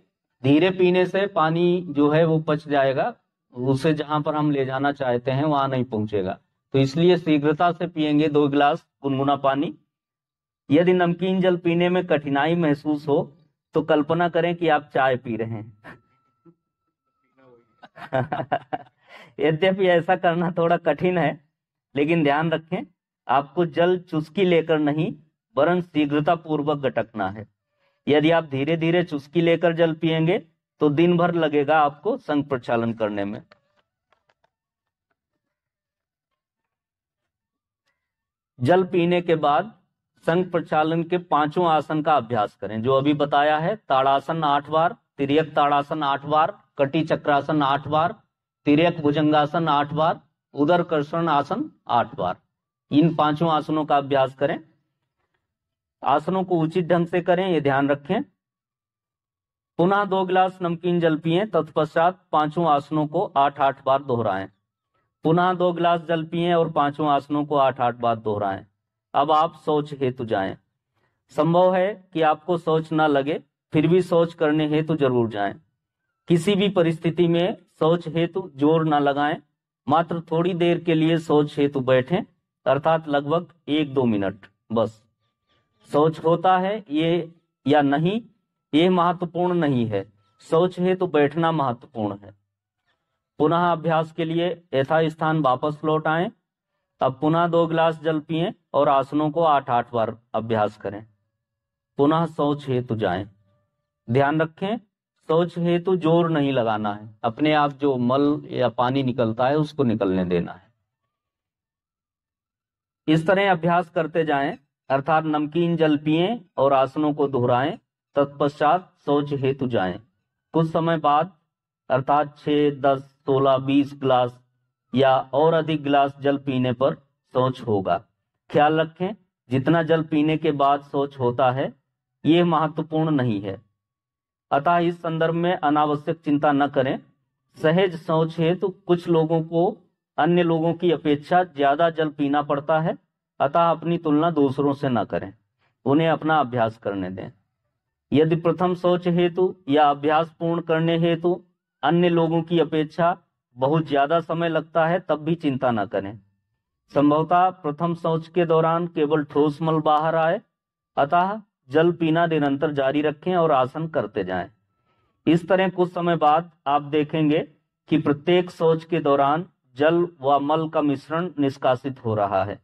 Speaker 1: धीरे पीने से पानी जो है वो पच जाएगा, उसे जहां पर हम ले जाना चाहते हैं वहां नहीं पहुंचेगा। तो इसलिए शीघ्रता से पिएंगे 2 गिलास गुनगुना पानी। यदि नमकीन जल पीने में कठिनाई महसूस हो तो कल्पना करें कि आप चाय पी रहे हैं। यद्यपि ऐसा करना थोड़ा कठिन है, लेकिन ध्यान रखें आपको जल चुस्की लेकर नहीं वरन शीघ्रता पूर्वक गटकना है। यदि आप धीरे धीरे चुस्की लेकर जल पिएंगे तो दिन भर लगेगा आपको संघ प्रक्षालन करने में। जल पीने के बाद संघ प्रक्षालन के 5 आसन का अभ्यास करें, जो अभी बताया है। ताड़ासन 8 बार, तिर्यक ताड़ासन 8 बार, कटी चक्रासन 8 बार, तिर्यक भुजंगासन 8 बार, उदर कर्षण आसन 8 बार। इन 5 आसनों का अभ्यास करें। आसनों को उचित ढंग से करें, ये ध्यान रखें। पुनः 2 गिलास नमकीन जल पिएं, तत्पश्चात 5 आसनों को 8-8 बार दोहराएं। पुनः 2 गिलास जल पिएं और 5 आसनों को 8-8 बार दोहराएं। अब आप शौच हेतु जाएं। संभव है कि आपको शौच ना लगे, फिर भी शौच करने हेतु जरूर जाएं। किसी भी परिस्थिति में शौच हेतु जोर ना लगाएं, मात्र थोड़ी देर के लिए शौच हेतु बैठें, अर्थात लगभग 1-2 मिनट बस। शौच होता है ये या नहीं ये महत्वपूर्ण नहीं है, शौच हेतु बैठना महत्वपूर्ण है। पुनः अभ्यास के लिए यथास्थान वापस लौट आएं। अब पुनः 2 गिलास जल पिएं और आसनों को 8-8 बार अभ्यास करें। पुनः शौच हेतु जाएं। ध्यान रखें शौच हेतु जोर नहीं लगाना है, अपने आप जो मल या पानी निकलता है उसको निकलने देना है। इस तरह अभ्यास करते जाएं, अर्थात नमकीन जल पिएं और आसनों को दोहराएं, तत्पश्चात शौच हेतु जाएं। कुछ समय बाद अर्थात 6, 10, 16, 20 गिलास या और अधिक गिलास जल पीने पर शौच होगा। ख्याल रखें जितना जल पीने के बाद शौच होता है ये महत्वपूर्ण नहीं है, अतः इस संदर्भ में अनावश्यक चिंता न करें। सहज शौच हेतु कुछ लोगों को अन्य लोगों की अपेक्षा ज्यादा जल पीना पड़ता है, अतः अपनी तुलना दूसरों से न करें, उन्हें अपना अभ्यास करने दें। यदि प्रथम शौच हेतु या अभ्यास पूर्ण करने हेतु अन्य लोगों की अपेक्षा बहुत ज्यादा समय लगता है तब भी चिंता न करें। संभवतः प्रथम शौच के दौरान केवल ठोस मल बाहर आए, अतः जल पीना निरंतर जारी रखें और आसन करते जाएं। इस तरह कुछ समय बाद आप देखेंगे कि प्रत्येक शौच के दौरान जल व मल का मिश्रण निष्कासित हो रहा है।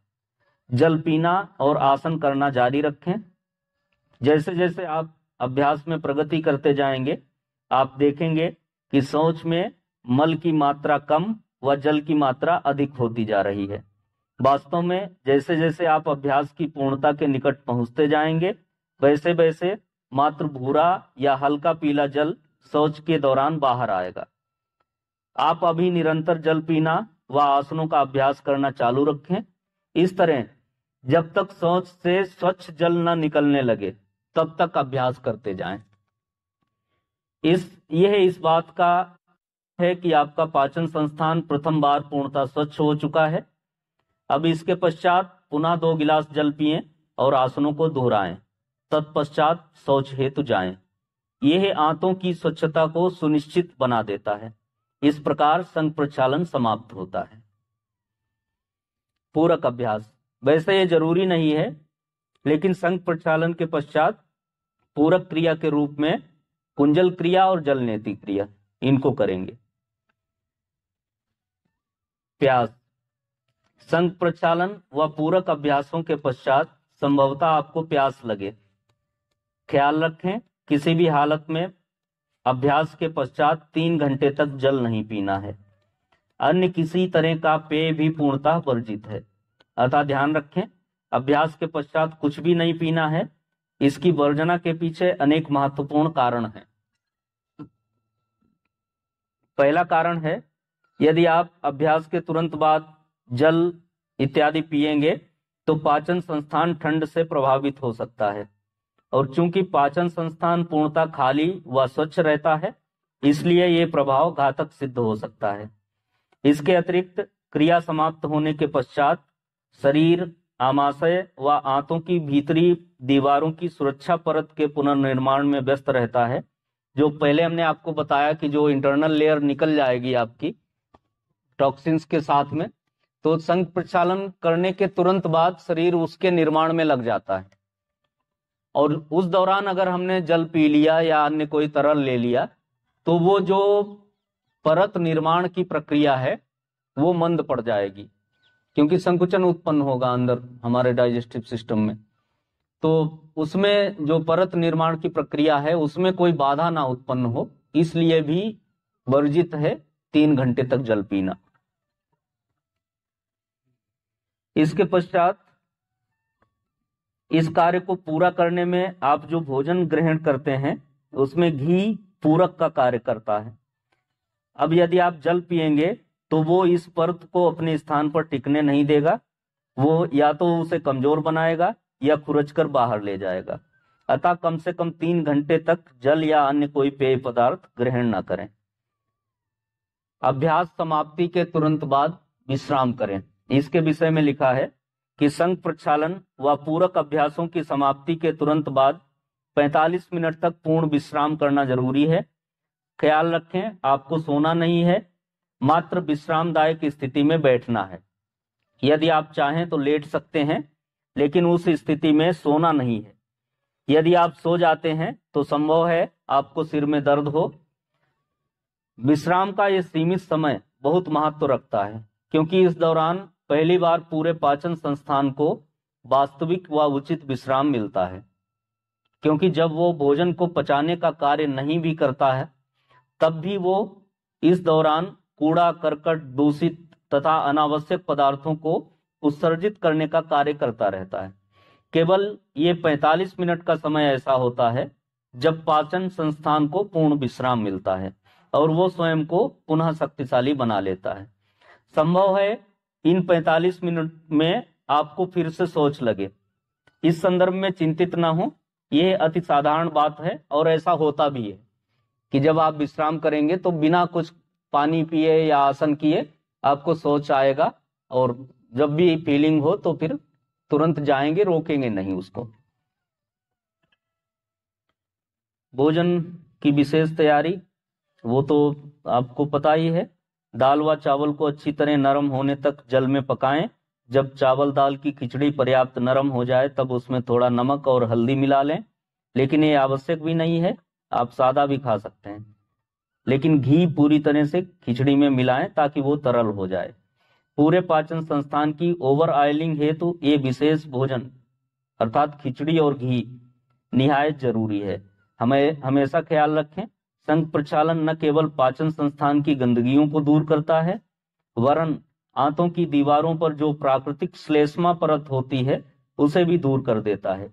Speaker 1: जल पीना और आसन करना जारी रखें। जैसे जैसे आप अभ्यास में प्रगति करते जाएंगे आप देखेंगे कि शौच में मल की मात्रा कम व जल की मात्रा अधिक होती जा रही है। वास्तव में जैसे जैसे आप अभ्यास की पूर्णता के निकट पहुंचते जाएंगे वैसे वैसे मात्र भूरा या हल्का पीला जल शौच के दौरान बाहर आएगा। आप अभी निरंतर जल पीना व आसनों का अभ्यास करना चालू रखें। इस तरह जब तक शौच से स्वच्छ जल न निकलने लगे तब तक अभ्यास करते जाएं। यह इस बात का है कि आपका पाचन संस्थान प्रथम बार पूर्णतः स्वच्छ हो चुका है। अब इसके पश्चात पुनः 2 गिलास जल पिएं और आसनों को दोहराएं, तत्पश्चात शौच हेतु जाएं। यह आंतों की स्वच्छता को सुनिश्चित बना देता है। इस प्रकार संघ प्रक्षालन समाप्त होता है। पूरक अभ्यास, वैसे ये जरूरी नहीं है, लेकिन संघ प्रक्षालन के पश्चात पूरक क्रिया के रूप में कुंजल क्रिया और जलनेति क्रिया इनको करेंगे। प्यास, संघ प्रक्षालन व पूरक अभ्यासों के पश्चात संभवतः आपको प्यास लगे। ख्याल रखें, किसी भी हालत में अभ्यास के पश्चात 3 घंटे तक जल नहीं पीना है। अन्य किसी तरह का पेय भी पूर्णतः वर्जित है। अतः ध्यान रखें, अभ्यास के पश्चात कुछ भी नहीं पीना है। इसकी वर्जना के पीछे अनेक महत्वपूर्ण कारण हैं। पहला कारण है, यदि आप अभ्यास के तुरंत बाद जल इत्यादि पिएंगे तो पाचन संस्थान ठंड से प्रभावित हो सकता है, और चूंकि पाचन संस्थान पूर्णतः खाली व स्वच्छ रहता है, इसलिए ये प्रभाव घातक सिद्ध हो सकता है। इसके अतिरिक्त क्रिया समाप्त होने के पश्चात शरीर आमाशय व आंतों की भीतरी दीवारों की सुरक्षा परत के पुनर्निर्माण में व्यस्त रहता है। जो पहले हमने आपको बताया कि जो इंटरनल लेयर निकल जाएगी आपकी टॉक्सिन्स के साथ में, तो संघ प्रक्षालन करने के तुरंत बाद शरीर उसके निर्माण में लग जाता है, और उस दौरान अगर हमने जल पी लिया या अन्य कोई तरल ले लिया तो वो जो परत निर्माण की प्रक्रिया है वो मंद पड़ जाएगी, क्योंकि संकुचन उत्पन्न होगा अंदर हमारे डाइजेस्टिव सिस्टम में। तो उसमें जो परत निर्माण की प्रक्रिया है उसमें कोई बाधा ना उत्पन्न हो, इसलिए भी वर्जित है 3 घंटे तक जल पीना। इसके पश्चात इस कार्य को पूरा करने में आप जो भोजन ग्रहण करते हैं उसमें घी पूरक का कार्य करता है। अब यदि आप जल पिएंगे तो वो इस परत को अपने स्थान पर टिकने नहीं देगा, वो या तो उसे कमजोर बनाएगा या खुरचकर बाहर ले जाएगा। अतः कम से कम 3 घंटे तक जल या अन्य कोई पेय पदार्थ ग्रहण न करें। अभ्यास समाप्ति के तुरंत बाद विश्राम करें। इसके विषय में लिखा है कि संघ प्रक्षालन व पूरक अभ्यासों की समाप्ति के तुरंत बाद 45 मिनट तक पूर्ण विश्राम करना जरूरी है। ख्याल रखें, आपको सोना नहीं है, मात्र विश्रामदायक स्थिति में बैठना है। यदि आप चाहें तो लेट सकते हैं, लेकिन उस स्थिति में सोना नहीं है। यदि आप सो जाते हैं तो संभव है आपको सिर में दर्द हो। विश्राम का यह सीमित समय बहुत महत्व रखता है, क्योंकि इस दौरान पहली बार पूरे पाचन संस्थान को वास्तविक व उचित विश्राम मिलता है। क्योंकि जब वो भोजन को पचाने का कार्य नहीं भी करता है, तब भी वो इस दौरान कूड़ा करकट दूषित तथा अनावश्यक पदार्थों को उत्सर्जित करने का कार्य करता रहता है। केवल ये 45 मिनट का समय ऐसा होता है जब पाचन संस्थान को पूर्ण विश्राम मिलता है और वो स्वयं को पुनः शक्तिशाली बना लेता है। संभव है इन 45 मिनट में आपको फिर से सोच लगे। इस संदर्भ में चिंतित ना हो, यह अति साधारण बात है और ऐसा होता भी है कि जब आप विश्राम करेंगे तो बिना कुछ पानी पिए या आसन किए आपको सोच आएगा, और जब भी फीलिंग हो तो फिर तुरंत जाएंगे, रोकेंगे नहीं उसको। भोजन की विशेष तैयारी वो तो आपको पता ही है। दाल व चावल को अच्छी तरह नरम होने तक जल में पकाएं। जब चावल दाल की खिचड़ी पर्याप्त नरम हो जाए तब उसमें थोड़ा नमक और हल्दी मिला लें, लेकिन ये आवश्यक भी नहीं है, आप सादा भी खा सकते हैं। लेकिन घी पूरी तरह से खिचड़ी में मिलाएं ताकि वो तरल हो जाए। पूरे पाचन संस्थान की ओवर ऑयलिंग हेतु ये विशेष भोजन अर्थात खिचड़ी और घी निहायत जरूरी है। हमें हमेशा ख्याल रखें, संघ प्रक्षालन न केवल पाचन संस्थान की गंदगियों को दूर करता है, वरन आंतों की दीवारों पर जो प्राकृतिक श्लेष्मा परत होती है उसे भी दूर कर देता है।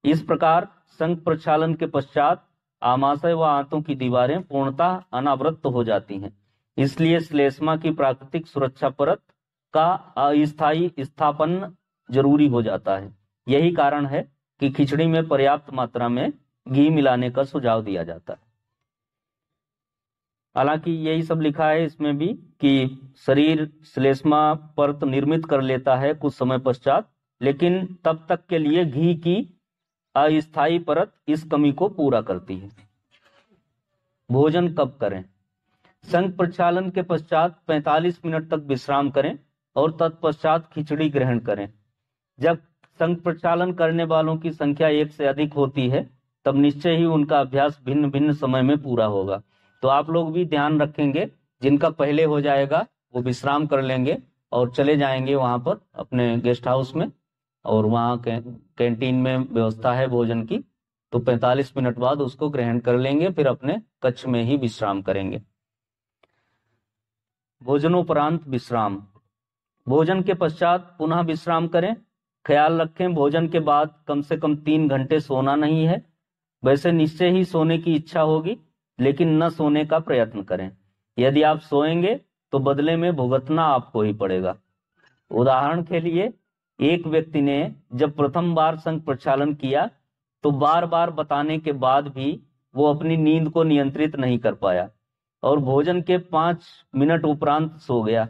Speaker 1: इस प्रकार संघ प्रक्षालन के पश्चात आमाशय व आंतों की दीवारें पूर्णतः अनावृत हो जाती हैं। इसलिए श्लेष्मा की प्राकृतिक सुरक्षा परत का अस्थायी स्थापन जरूरी हो जाता है। यही कारण है कि खिचड़ी में पर्याप्त मात्रा में घी मिलाने का सुझाव दिया जाता है। हालांकि यही सब लिखा है इसमें भी कि शरीर श्लेष्मा परत निर्मित कर लेता है कुछ समय पश्चात, लेकिन तब तक के लिए घी की अस्थायी परत इस कमी को पूरा करती है। भोजन कब करें? संघ प्रक्षालन के पश्चात 45 मिनट तक विश्राम करें और तत्पश्चात खिचड़ी ग्रहण करें। जब संघ प्रक्षालन करने वालों की संख्या एक से अधिक होती है तब निश्चय ही उनका अभ्यास भिन्न भिन्न समय में पूरा होगा। तो आप लोग भी ध्यान रखेंगे, जिनका पहले हो जाएगा वो विश्राम कर लेंगे और चले जाएंगे वहां पर अपने गेस्ट हाउस में, और वहां कैंटीन में व्यवस्था है भोजन की, तो 45 मिनट बाद उसको ग्रहण कर लेंगे, फिर अपने कक्ष में ही विश्राम करेंगे। भोजनोपरांत विश्राम। भोजन के पश्चात पुनः विश्राम करें। ख्याल रखें, भोजन के बाद कम से कम 3 घंटे सोना नहीं है। वैसे निश्चय ही सोने की इच्छा होगी, लेकिन न सोने का प्रयत्न करें। यदि आप सोएंगे तो बदले में भुगतना आपको ही पड़ेगा। उदाहरण के लिए, एक व्यक्ति ने जब प्रथम बार संघ प्रक्षालन किया तो बार बार बताने के बाद भी वो अपनी नींद को नियंत्रित नहीं कर पाया और भोजन के 5 मिनट उपरांत सो गया।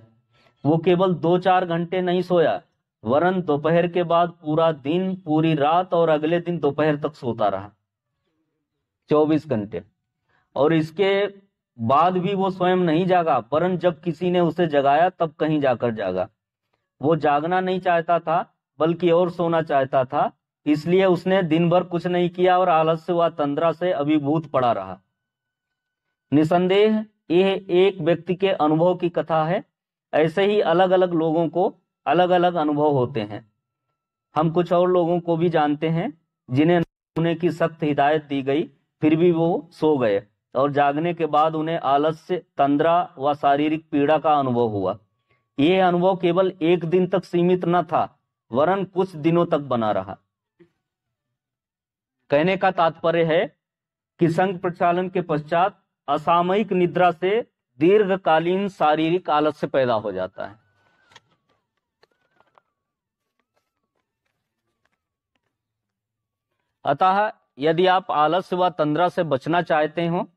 Speaker 1: वो केवल 2-4 घंटे नहीं सोया, वरन दोपहर के बाद पूरा दिन, पूरी रात और अगले दिन दोपहर तक सोता रहा, 24 घंटे। और इसके बाद भी वो स्वयं नहीं जागा, वरन जब किसी ने उसे जगाया तब कहीं जाकर जागा। वो जागना नहीं चाहता था बल्कि और सोना चाहता था, इसलिए उसने दिन भर कुछ नहीं किया और आलस्य व तंद्रा से अभिभूत पड़ा रहा। निसंदेह यह एक व्यक्ति के अनुभव की कथा है। ऐसे ही अलग अलग लोगों को अलग अलग अनुभव होते हैं। हम कुछ और लोगों को भी जानते हैं जिन्हें सोने की सख्त हिदायत दी गई, फिर भी वो सो गए और जागने के बाद उन्हें आलस्य, तंद्रा व शारीरिक पीड़ा का अनुभव हुआ। यह अनुभव केवल एक दिन तक सीमित न था, वरन कुछ दिनों तक बना रहा। कहने का तात्पर्य है कि संघ प्रक्षालन के पश्चात असामयिक निद्रा से दीर्घकालीन शारीरिक आलस्य पैदा हो जाता है। अतः यदि आप आलस्य व तंद्रा से बचना चाहते हो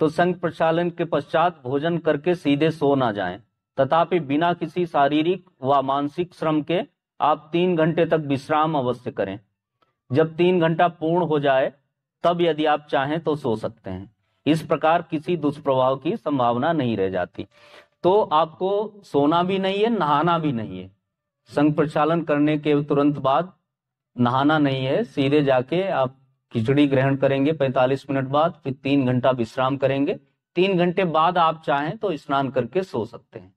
Speaker 1: तो संघ प्रक्षालन के पश्चात भोजन करके सीधे सो ना जाएं। तथापि बिना किसी शारीरिक व मानसिक श्रम के आप 3 घंटे तक विश्राम अवश्य करें। जब 3 घंटा पूर्ण हो जाए तब यदि आप चाहें तो सो सकते हैं। इस प्रकार किसी दुष्प्रभाव की संभावना नहीं रह जाती। तो आपको सोना भी नहीं है, नहाना भी नहीं है। संघ प्रक्षालन करने के तुरंत बाद नहाना नहीं है, सीधे जाके आप खिचड़ी ग्रहण करेंगे 45 मिनट बाद, फिर 3 घंटा विश्राम करेंगे। 3 घंटे बाद आप चाहें तो स्नान करके सो सकते हैं।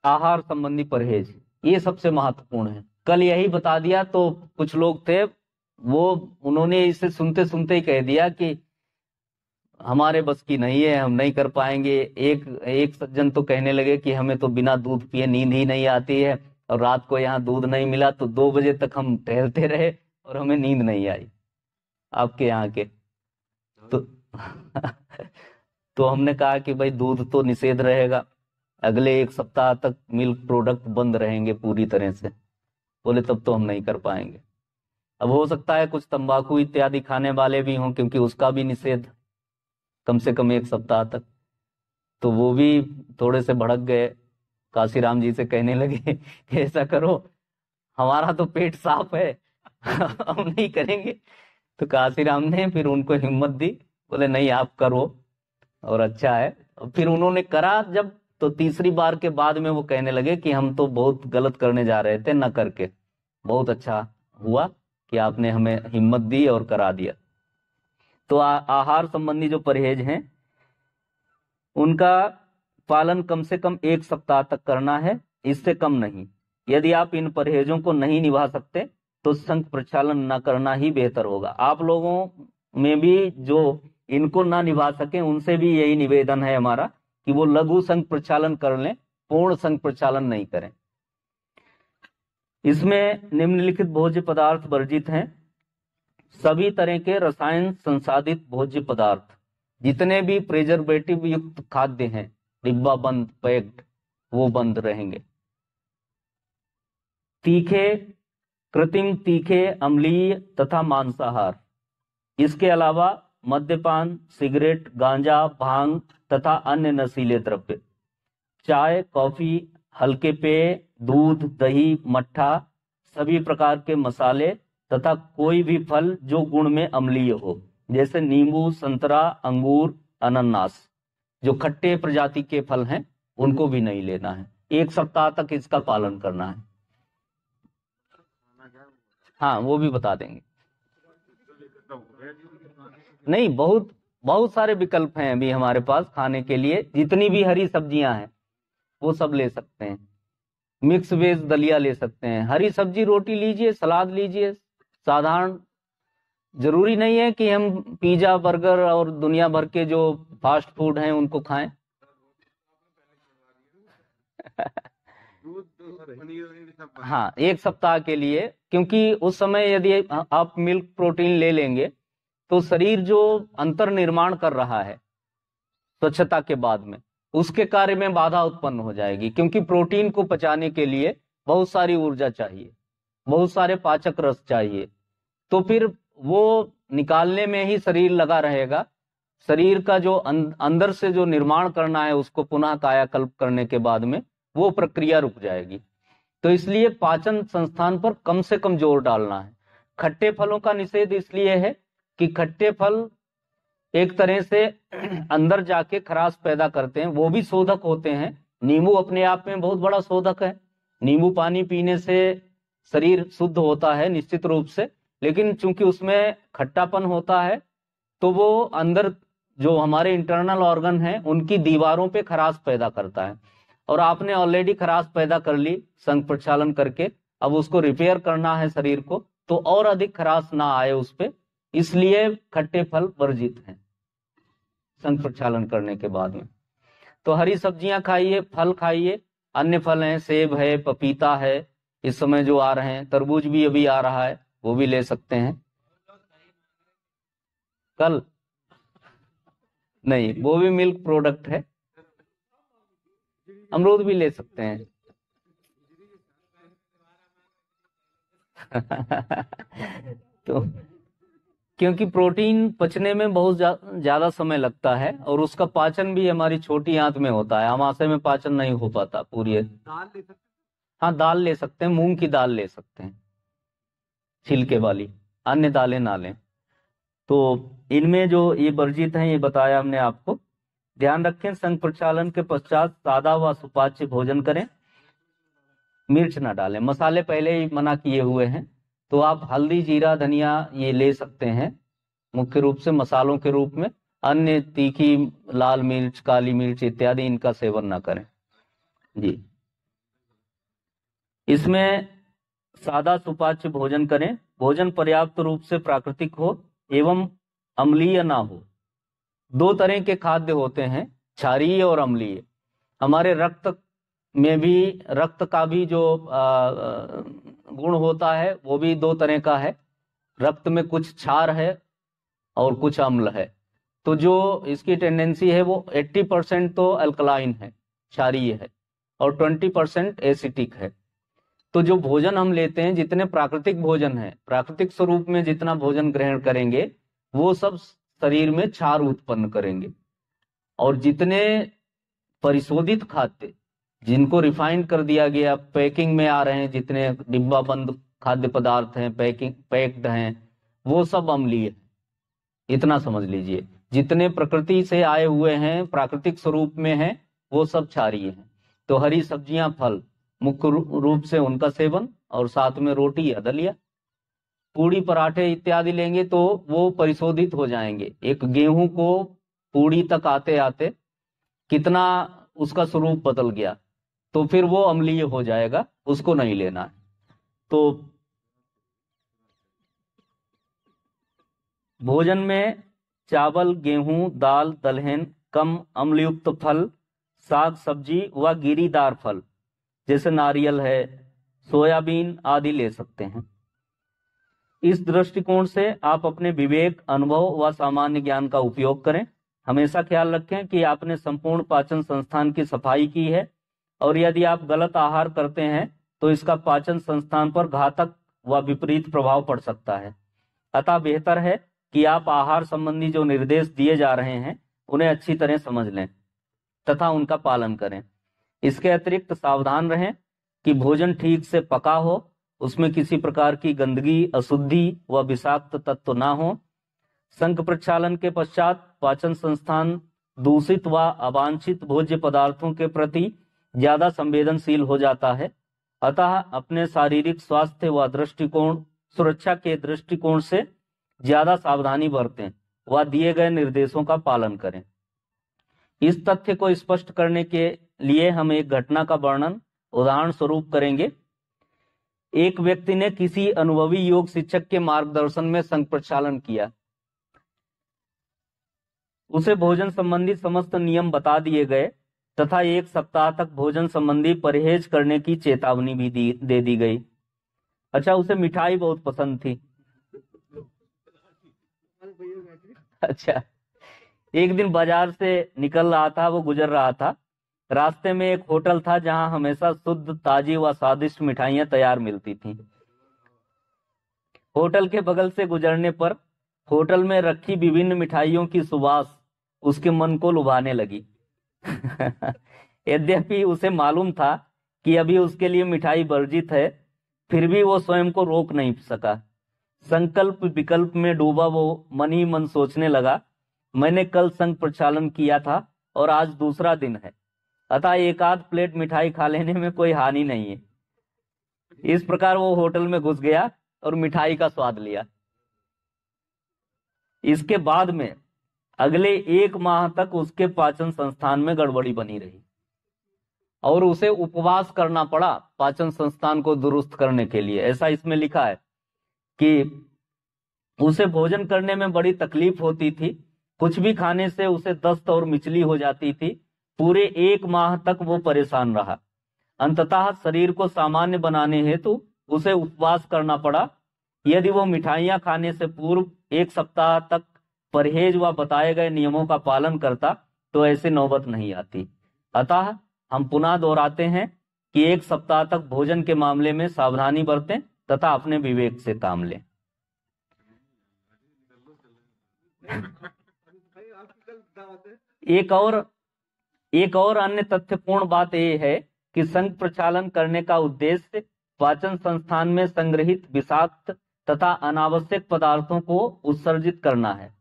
Speaker 1: आहार संबंधी परहेज, ये सबसे महत्वपूर्ण है। कल यही बता दिया तो कुछ लोग थे, उन्होंने इसे सुनते सुनते ही कह दिया कि हमारे बस की नहीं है, हम नहीं कर पाएंगे। एक सज्जन तो कहने लगे कि हमें तो बिना दूध पिए नींद ही नहीं आती है, और रात को यहाँ दूध नहीं मिला तो 2 बजे तक हम टहलते रहे और हमें नींद नहीं आई। आपके यहाँ के तो हमने कहा कि भाई दूध तो निषेध रहेगा, अगले 1 सप्ताह तक मिल्क प्रोडक्ट बंद रहेंगे पूरी तरह से। बोले तब तो हम नहीं कर पाएंगे। अब हो सकता है कुछ तंबाकू इत्यादि खाने वाले भी हों, क्योंकि उसका भी निषेध कम से कम 1 सप्ताह तक। तो वो भी थोड़े से भड़क गए, काशीराम जी से कहने लगे कि ऐसा करो, हमारा तो पेट साफ है, हम नहीं करेंगे। तो काशीराम ने फिर उनको हिम्मत दी, बोले नहीं आप करो और अच्छा है। फिर उन्होंने करा जब, तो तीसरी बार के बाद में वो कहने लगे कि हम तो बहुत गलत करने जा रहे थे न करके। बहुत अच्छा हुआ कि आपने हमें हिम्मत दी और करा दिया। तो आहार संबंधी जो परहेज हैं उनका पालन कम से कम 1 सप्ताह तक करना है, इससे कम नहीं। यदि आप इन परहेजों को नहीं निभा सकते तो संघ प्रक्षालन न करना ही बेहतर होगा। आप लोगों में भी जो इनको ना निभा सके उनसे भी यही निवेदन है हमारा कि वो लघु संघ प्रक्षालन कर लें, पूर्ण संघ प्रक्षालन नहीं करें। इसमें निम्नलिखित भोज्य पदार्थ वर्जित हैं। सभी तरह के रसायन संसाधित भोज्य पदार्थ, जितने भी प्रिजर्वेटिव युक्त खाद्य हैं, डिब्बा बंद, पैक्ड, वो बंद रहेंगे। तीखे, कृत्रिम तीखे, अम्लीय तथा मांसाहार। इसके अलावा मद्यपान, सिगरेट, गांजा, भांग तथा अन्य नशीले द्रव्य, चाय, कॉफी, हल्के पेय, दूध, दही, मट्ठा, सभी प्रकार के मसाले तथा कोई भी फल जो गुण में अम्लीय हो, जैसे नींबू, संतरा, अंगूर, अनानास, जो खट्टे प्रजाति के फल हैं उनको भी नहीं लेना है। 1 सप्ताह तक इसका पालन करना है। हाँ, वो भी बता देंगे। नहीं, बहुत बहुत सारे विकल्प हैं अभी हमारे पास खाने के लिए। जितनी भी हरी सब्जियां हैं वो सब ले सकते हैं। मिक्स वेज दलिया ले सकते हैं, हरी सब्जी रोटी लीजिए, सलाद लीजिए। साधारण, जरूरी नहीं है कि हम पिज्जा, बर्गर और दुनिया भर के जो फास्ट फूड हैं उनको खाएं। हाँ, 1 सप्ताह के लिए, क्योंकि उस समय यदि आप मिल्क प्रोटीन ले लेंगे तो शरीर जो अंतर निर्माण कर रहा है स्वच्छता के बाद में, उसके कार्य में बाधा उत्पन्न हो जाएगी। क्योंकि प्रोटीन को पचाने के लिए बहुत सारी ऊर्जा चाहिए, बहुत सारे पाचक रस चाहिए, तो फिर वो निकालने में ही शरीर लगा रहेगा। शरीर का जो अंदर से जो निर्माण करना है उसको पुनः कायाकल्प करने के बाद में वो प्रक्रिया रुक जाएगी। तो इसलिए पाचन संस्थान पर कम से कम जोर डालना है। खट्टे फलों का निषेध इसलिए है कि खट्टे फल एक तरह से अंदर जाके खराश पैदा करते हैं, वो भी शोधक होते हैं। नींबू अपने आप में बहुत बड़ा शोधक है। नींबू पानी पीने से शरीर शुद्ध होता है निश्चित रूप से, लेकिन चूंकि उसमें खट्टापन होता है तो वो अंदर जो हमारे इंटरनल ऑर्गन हैं उनकी दीवारों पे खराश पैदा करता है। और आपने ऑलरेडी खराश पैदा कर ली संघ प्रक्षालन करके, अब उसको रिपेयर करना है शरीर को, तो और अधिक खराश ना आए उस पे, इसलिए खट्टे फल वर्जित हैं संघ प्रक्षालन करने के बाद में। तो हरी सब्जियां खाइए, फल खाइए। अन्य फल हैं, सेब है, पपीता है, इस समय जो आ रहे हैं, तरबूज भी अभी आ रहा है, वो भी ले सकते हैं। कल नहीं, वो भी मिल्क प्रोडक्ट है। अमरूद भी ले सकते हैं। तो क्योंकि प्रोटीन पचने में बहुत ज्यादा समय लगता है और उसका पाचन भी हमारी छोटी आंत में होता है, आमाशय में पाचन नहीं हो पाता पूरी। दाल ले सकते हैं? हाँ, दाल ले सकते हैं, मूंग की दाल ले सकते हैं, छिलके वाली, अन्य दालें ना लें। तो इनमें जो ये वर्जित हैं ये बताया हमने आपको। ध्यान रखें, संघ प्रक्षालन के पश्चात सादा व सुपाच्य भोजन करें। मिर्च ना डालें, मसाले पहले ही मना किए हुए हैं, तो आप हल्दी, जीरा, धनिया ये ले सकते हैं मुख्य रूप से मसालों के रूप में। अन्य तीखी लाल मिर्च, काली मिर्च इत्यादि इनका सेवन ना करें जी। इसमें सादा सुपाच्य भोजन करें। भोजन पर्याप्त रूप से प्राकृतिक हो एवं अम्लीय ना हो। 2 तरह के खाद्य होते हैं, क्षारीय और अम्लीय। हमारे रक्त में भी, रक्त का भी जो गुण होता है वो भी 2 तरह का है। रक्त में कुछ क्षार है और कुछ अम्ल है। तो जो इसकी टेंडेंसी है वो 80% तो अल्कलाइन है, क्षारीय है, और 20% एसिटिक है। तो जो भोजन हम लेते हैं, जितने प्राकृतिक भोजन है, प्राकृतिक स्वरूप में जितना भोजन ग्रहण करेंगे वो सब शरीर में क्षार उत्पन्न करेंगे। और जितने परिशोधित खाद्य, जिनको रिफाइंड कर दिया गया, पैकिंग में आ रहे हैं, जितने डिब्बा बंद खाद्य पदार्थ हैं, पैक्ड हैं, वो सब अम्लीय है। इतना समझ लीजिए। जितने प्रकृति से आए हुए हैं, प्राकृतिक स्वरूप में हैं, वो सब क्षारीय हैं। तो हरी सब्जियां, फल मुख्य रूप से उनका सेवन, और साथ में रोटी या दलिया, पूड़ी, पराठे इत्यादि लेंगे तो वो परिशोधित हो जाएंगे। एक गेहूं को पूड़ी तक आते आते कितना उसका स्वरूप बदल गया, तो फिर वो अम्लीय हो जाएगा, उसको नहीं लेना है। तो भोजन में चावल, गेहूं, दाल, दलहन, कम अम्लयुक्त फल, साग सब्जी व गिरीदार फल जैसे नारियल है, सोयाबीन आदि ले सकते हैं। इस दृष्टिकोण से आप अपने विवेक, अनुभव व सामान्य ज्ञान का उपयोग करें। हमेशा ख्याल रखें कि आपने संपूर्ण पाचन संस्थान की सफाई की है, और यदि आप गलत आहार करते हैं तो इसका पाचन संस्थान पर घातक व विपरीत प्रभाव पड़ सकता है। अतः बेहतर है कि आप आहार संबंधी जो निर्देश दिए जा रहे हैं उन्हें अच्छी तरह समझ लें तथा उनका पालन करें। इसके अतिरिक्त सावधान रहें कि भोजन ठीक से पका हो, उसमें किसी प्रकार की गंदगी, अशुद्धि व विषाक्त तत्व ना हो। संक प्रक्षालन के पश्चात पाचन संस्थान दूषित व अवांछित भोज्य पदार्थों के प्रति ज्यादा संवेदनशील हो जाता है। अतः अपने शारीरिक स्वास्थ्य व दृष्टिकोण सुरक्षा के दृष्टिकोण से ज्यादा सावधानी बरतें व दिए गए निर्देशों का पालन करें। इस तथ्य को स्पष्ट करने के लिए हम एक घटना का वर्णन उदाहरण स्वरूप करेंगे। एक व्यक्ति ने किसी अनुभवी योग शिक्षक के मार्गदर्शन में संक प्रक्षालन किया। उसे भोजन संबंधी समस्त नियम बता दिए गए तथा 1 सप्ताह तक भोजन संबंधी परहेज करने की चेतावनी भी दे दी गई। अच्छा, उसे मिठाई बहुत पसंद थी। अच्छा, एक दिन बाजार से निकल रहा था, वो गुजर रहा था। रास्ते में एक होटल था जहां हमेशा शुद्ध, ताजी व स्वादिष्ट मिठाइयां तैयार मिलती थीं। होटल के बगल से गुजरने पर होटल में रखी विभिन्न मिठाइयों की सुवास उसके मन को लुभाने लगी। यद्यपि उसे मालूम था कि अभी उसके लिए मिठाई वर्जित है, फिर भी वो स्वयं को रोक नहीं सका। संकल्प विकल्प में डूबा वो मन ही मन सोचने लगा, मैंने कल संक प्रक्षालन किया था और आज दूसरा दिन है, अतः 1 आध प्लेट मिठाई खा लेने में कोई हानि नहीं है। इस प्रकार वो होटल में घुस गया और मिठाई का स्वाद लिया। इसके बाद में अगले 1 माह तक उसके पाचन संस्थान में गड़बड़ी बनी रही और उसे उपवास करना पड़ा पाचन संस्थान को दुरुस्त करने के लिए। ऐसा इसमें लिखा है कि उसे भोजन करने में बड़ी तकलीफ होती थी, कुछ भी खाने से उसे दस्त और मिचली हो जाती थी। पूरे 1 माह तक वो परेशान रहा। अंततः शरीर को सामान्य बनाने हेतु उसे उपवास करना पड़ा। यदि वो मिठाइयां खाने से पूर्व 1 सप्ताह तक परहेज व बताए गए नियमों का पालन करता तो ऐसी नौबत नहीं आती। अतः हम पुनः दोहराते हैं कि 1 सप्ताह तक भोजन के मामले में सावधानी बरतें तथा अपने विवेक से काम लें। एक और अन्य तथ्यपूर्ण बात यह है कि संक प्रक्षालन करने का उद्देश्य पाचन संस्थान में संग्रहित विषाक्त तथा अनावश्यक पदार्थों को उत्सर्जित करना है।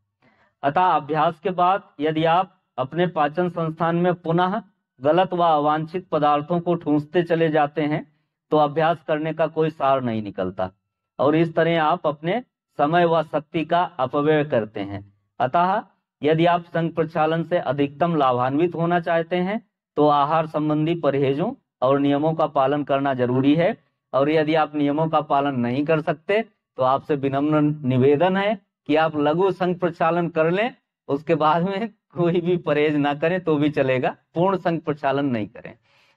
Speaker 1: अतः अभ्यास के बाद यदि आप अपने पाचन संस्थान में पुनः गलत व अवांछित पदार्थों को ठूंसते चले जाते हैं तो अभ्यास करने का कोई सार नहीं निकलता और इस तरह आप अपने समय व शक्ति का अपव्यय करते हैं। अतः यदि आप संक प्रक्षालन से अधिकतम लाभान्वित होना चाहते हैं तो आहार संबंधी परहेजों और नियमों का पालन करना जरूरी है, और यदि आप नियमों का पालन नहीं कर सकते तो आपसे विनम्र निवेदन है कि आप लघु संक प्रक्षालन कर लें, उसके बाद में कोई भी परहेज ना करें तो भी चलेगा, पूर्ण संक प्रक्षालन नहीं करें।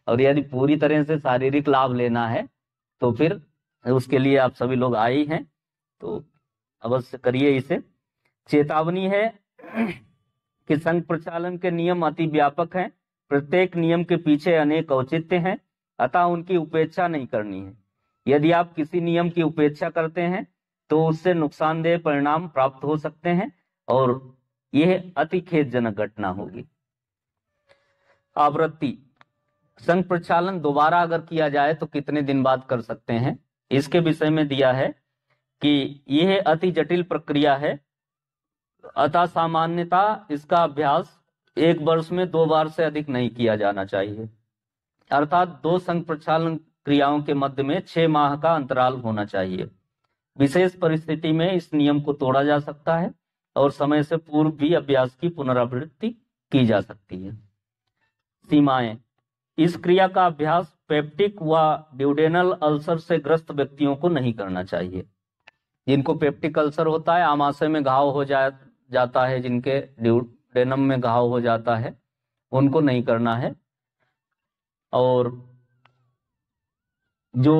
Speaker 1: और यदि पूरी तरह से शारीरिक लाभ लेना है तो फिर उसके लिए आप सभी लोग आए ही हैं तो अवश्य करिए इसे। चेतावनी है कि संक प्रक्षालन के नियम अति व्यापक हैं, प्रत्येक नियम के पीछे अनेक औचित्य हैं, अतः उनकी उपेक्षा नहीं करनी है। यदि आप किसी नियम की उपेक्षा करते हैं तो उससे नुकसानदेह परिणाम प्राप्त हो सकते हैं और यह अति खेदजनक घटना होगी। आवृत्ति, संक प्रक्षालन दोबारा अगर किया जाए तो कितने दिन बाद कर सकते हैं, इसके विषय में दिया है कि यह अति जटिल प्रक्रिया है, अतः सामान्यतः इसका अभ्यास 1 वर्ष में 2 बार से अधिक नहीं किया जाना चाहिए। अर्थात 2 संक प्रक्षालन क्रियाओं के मध्य में 6 माह का अंतराल होना चाहिए। विशेष परिस्थिति में इस नियम को तोड़ा जा सकता है और समय से पूर्व भी अभ्यास की पुनरावृत्ति की जा सकती है। सीमाएं, इस क्रिया का अभ्यास पेप्टिक व ड्यूडेनल अल्सर से ग्रस्त व्यक्तियों को नहीं करना चाहिए। जिनको पेप्टिक अल्सर होता है, आमाशय में घाव हो जाता है, जिनके ड्यूडेनम में घाव हो जाता है, उनको नहीं करना है। और जो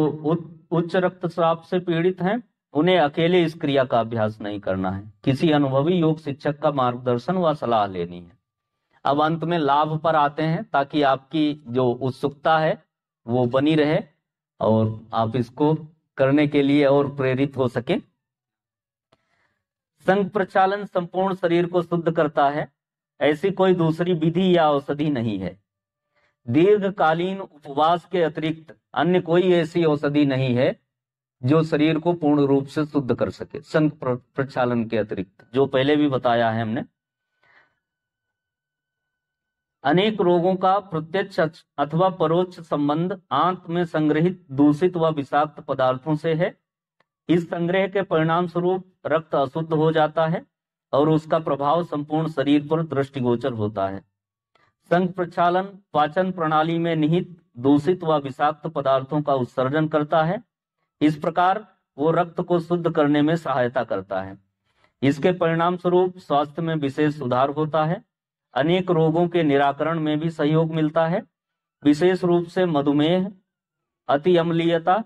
Speaker 1: उच्च रक्तस्राव से पीड़ित हैं उन्हें अकेले इस क्रिया का अभ्यास नहीं करना है, किसी अनुभवी योग शिक्षक का मार्गदर्शन व सलाह लेनी है। अब अंत में लाभ पर आते हैं ताकि आपकी जो उत्सुकता है वो बनी रहे और आप इसको करने के लिए और प्रेरित हो सके। संक प्रक्षालन संपूर्ण शरीर को शुद्ध करता है, ऐसी कोई दूसरी विधि या औषधि नहीं है। दीर्घकालीन उपवास के अतिरिक्त अन्य कोई ऐसी औषधि नहीं है जो शरीर को पूर्ण रूप से शुद्ध कर सके, संघ प्रक्षालन के अतिरिक्त, जो पहले भी बताया है हमने। अनेक रोगों का प्रत्यक्ष अथवा परोक्ष संबंध आंत में संग्रहित दूषित व विषाक्त पदार्थों से है। इस संग्रह के परिणाम स्वरूप रक्त अशुद्ध हो जाता है और उसका प्रभाव संपूर्ण शरीर पर दृष्टिगोचर होता है। संघ प्रक्षालन पाचन प्रणाली में निहित दूषित व विषाक्त पदार्थों का उत्सर्जन करता है। इस प्रकार वो रक्त को शुद्ध करने में सहायता करता है। इसके परिणाम स्वरूप स्वास्थ्य में विशेष सुधार होता है। अनेक रोगों के निराकरण में भी सहयोग मिलता है, विशेष रूप से मधुमेह, अति अम्लीयता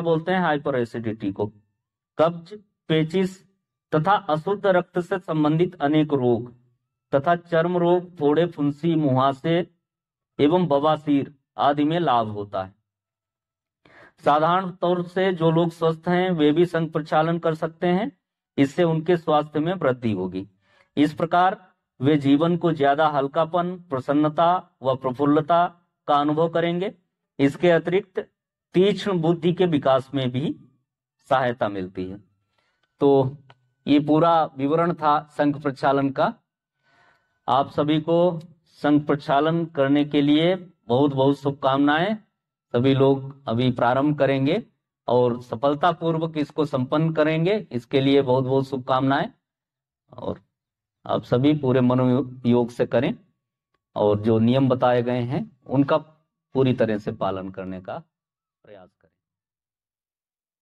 Speaker 1: बोलते हैं हाइपर एसिडिटी को, कब्ज, पेचिस तथा अशुद्ध रक्त से संबंधित अनेक रोग तथा चर्म रोग, फोड़े, फुंसी, मुहासे एवं बवासीर आदि में लाभ होता है। साधारण तौर से जो लोग स्वस्थ हैं वे भी संघ प्रक्षालन कर सकते हैं, इससे उनके स्वास्थ्य में वृद्धि होगी। इस प्रकार वे जीवन को ज्यादा हल्कापन, प्रसन्नता व प्रफुल्लता का अनुभव करेंगे। इसके अतिरिक्त तीक्ष्ण बुद्धि के विकास में भी सहायता मिलती है। तो ये पूरा विवरण था संघ प्रक्षालन का। आप सभी को संघ प्रक्षालन करने के लिए बहुत बहुत शुभकामनाएं। सभी लोग अभी प्रारंभ करेंगे और सफलतापूर्वक इसको संपन्न करेंगे, इसके लिए बहुत बहुत शुभकामनाएं। और आप सभी पूरे मनोयोग से करें और जो नियम बताए गए हैं उनका पूरी तरह से पालन करने का प्रयास करें।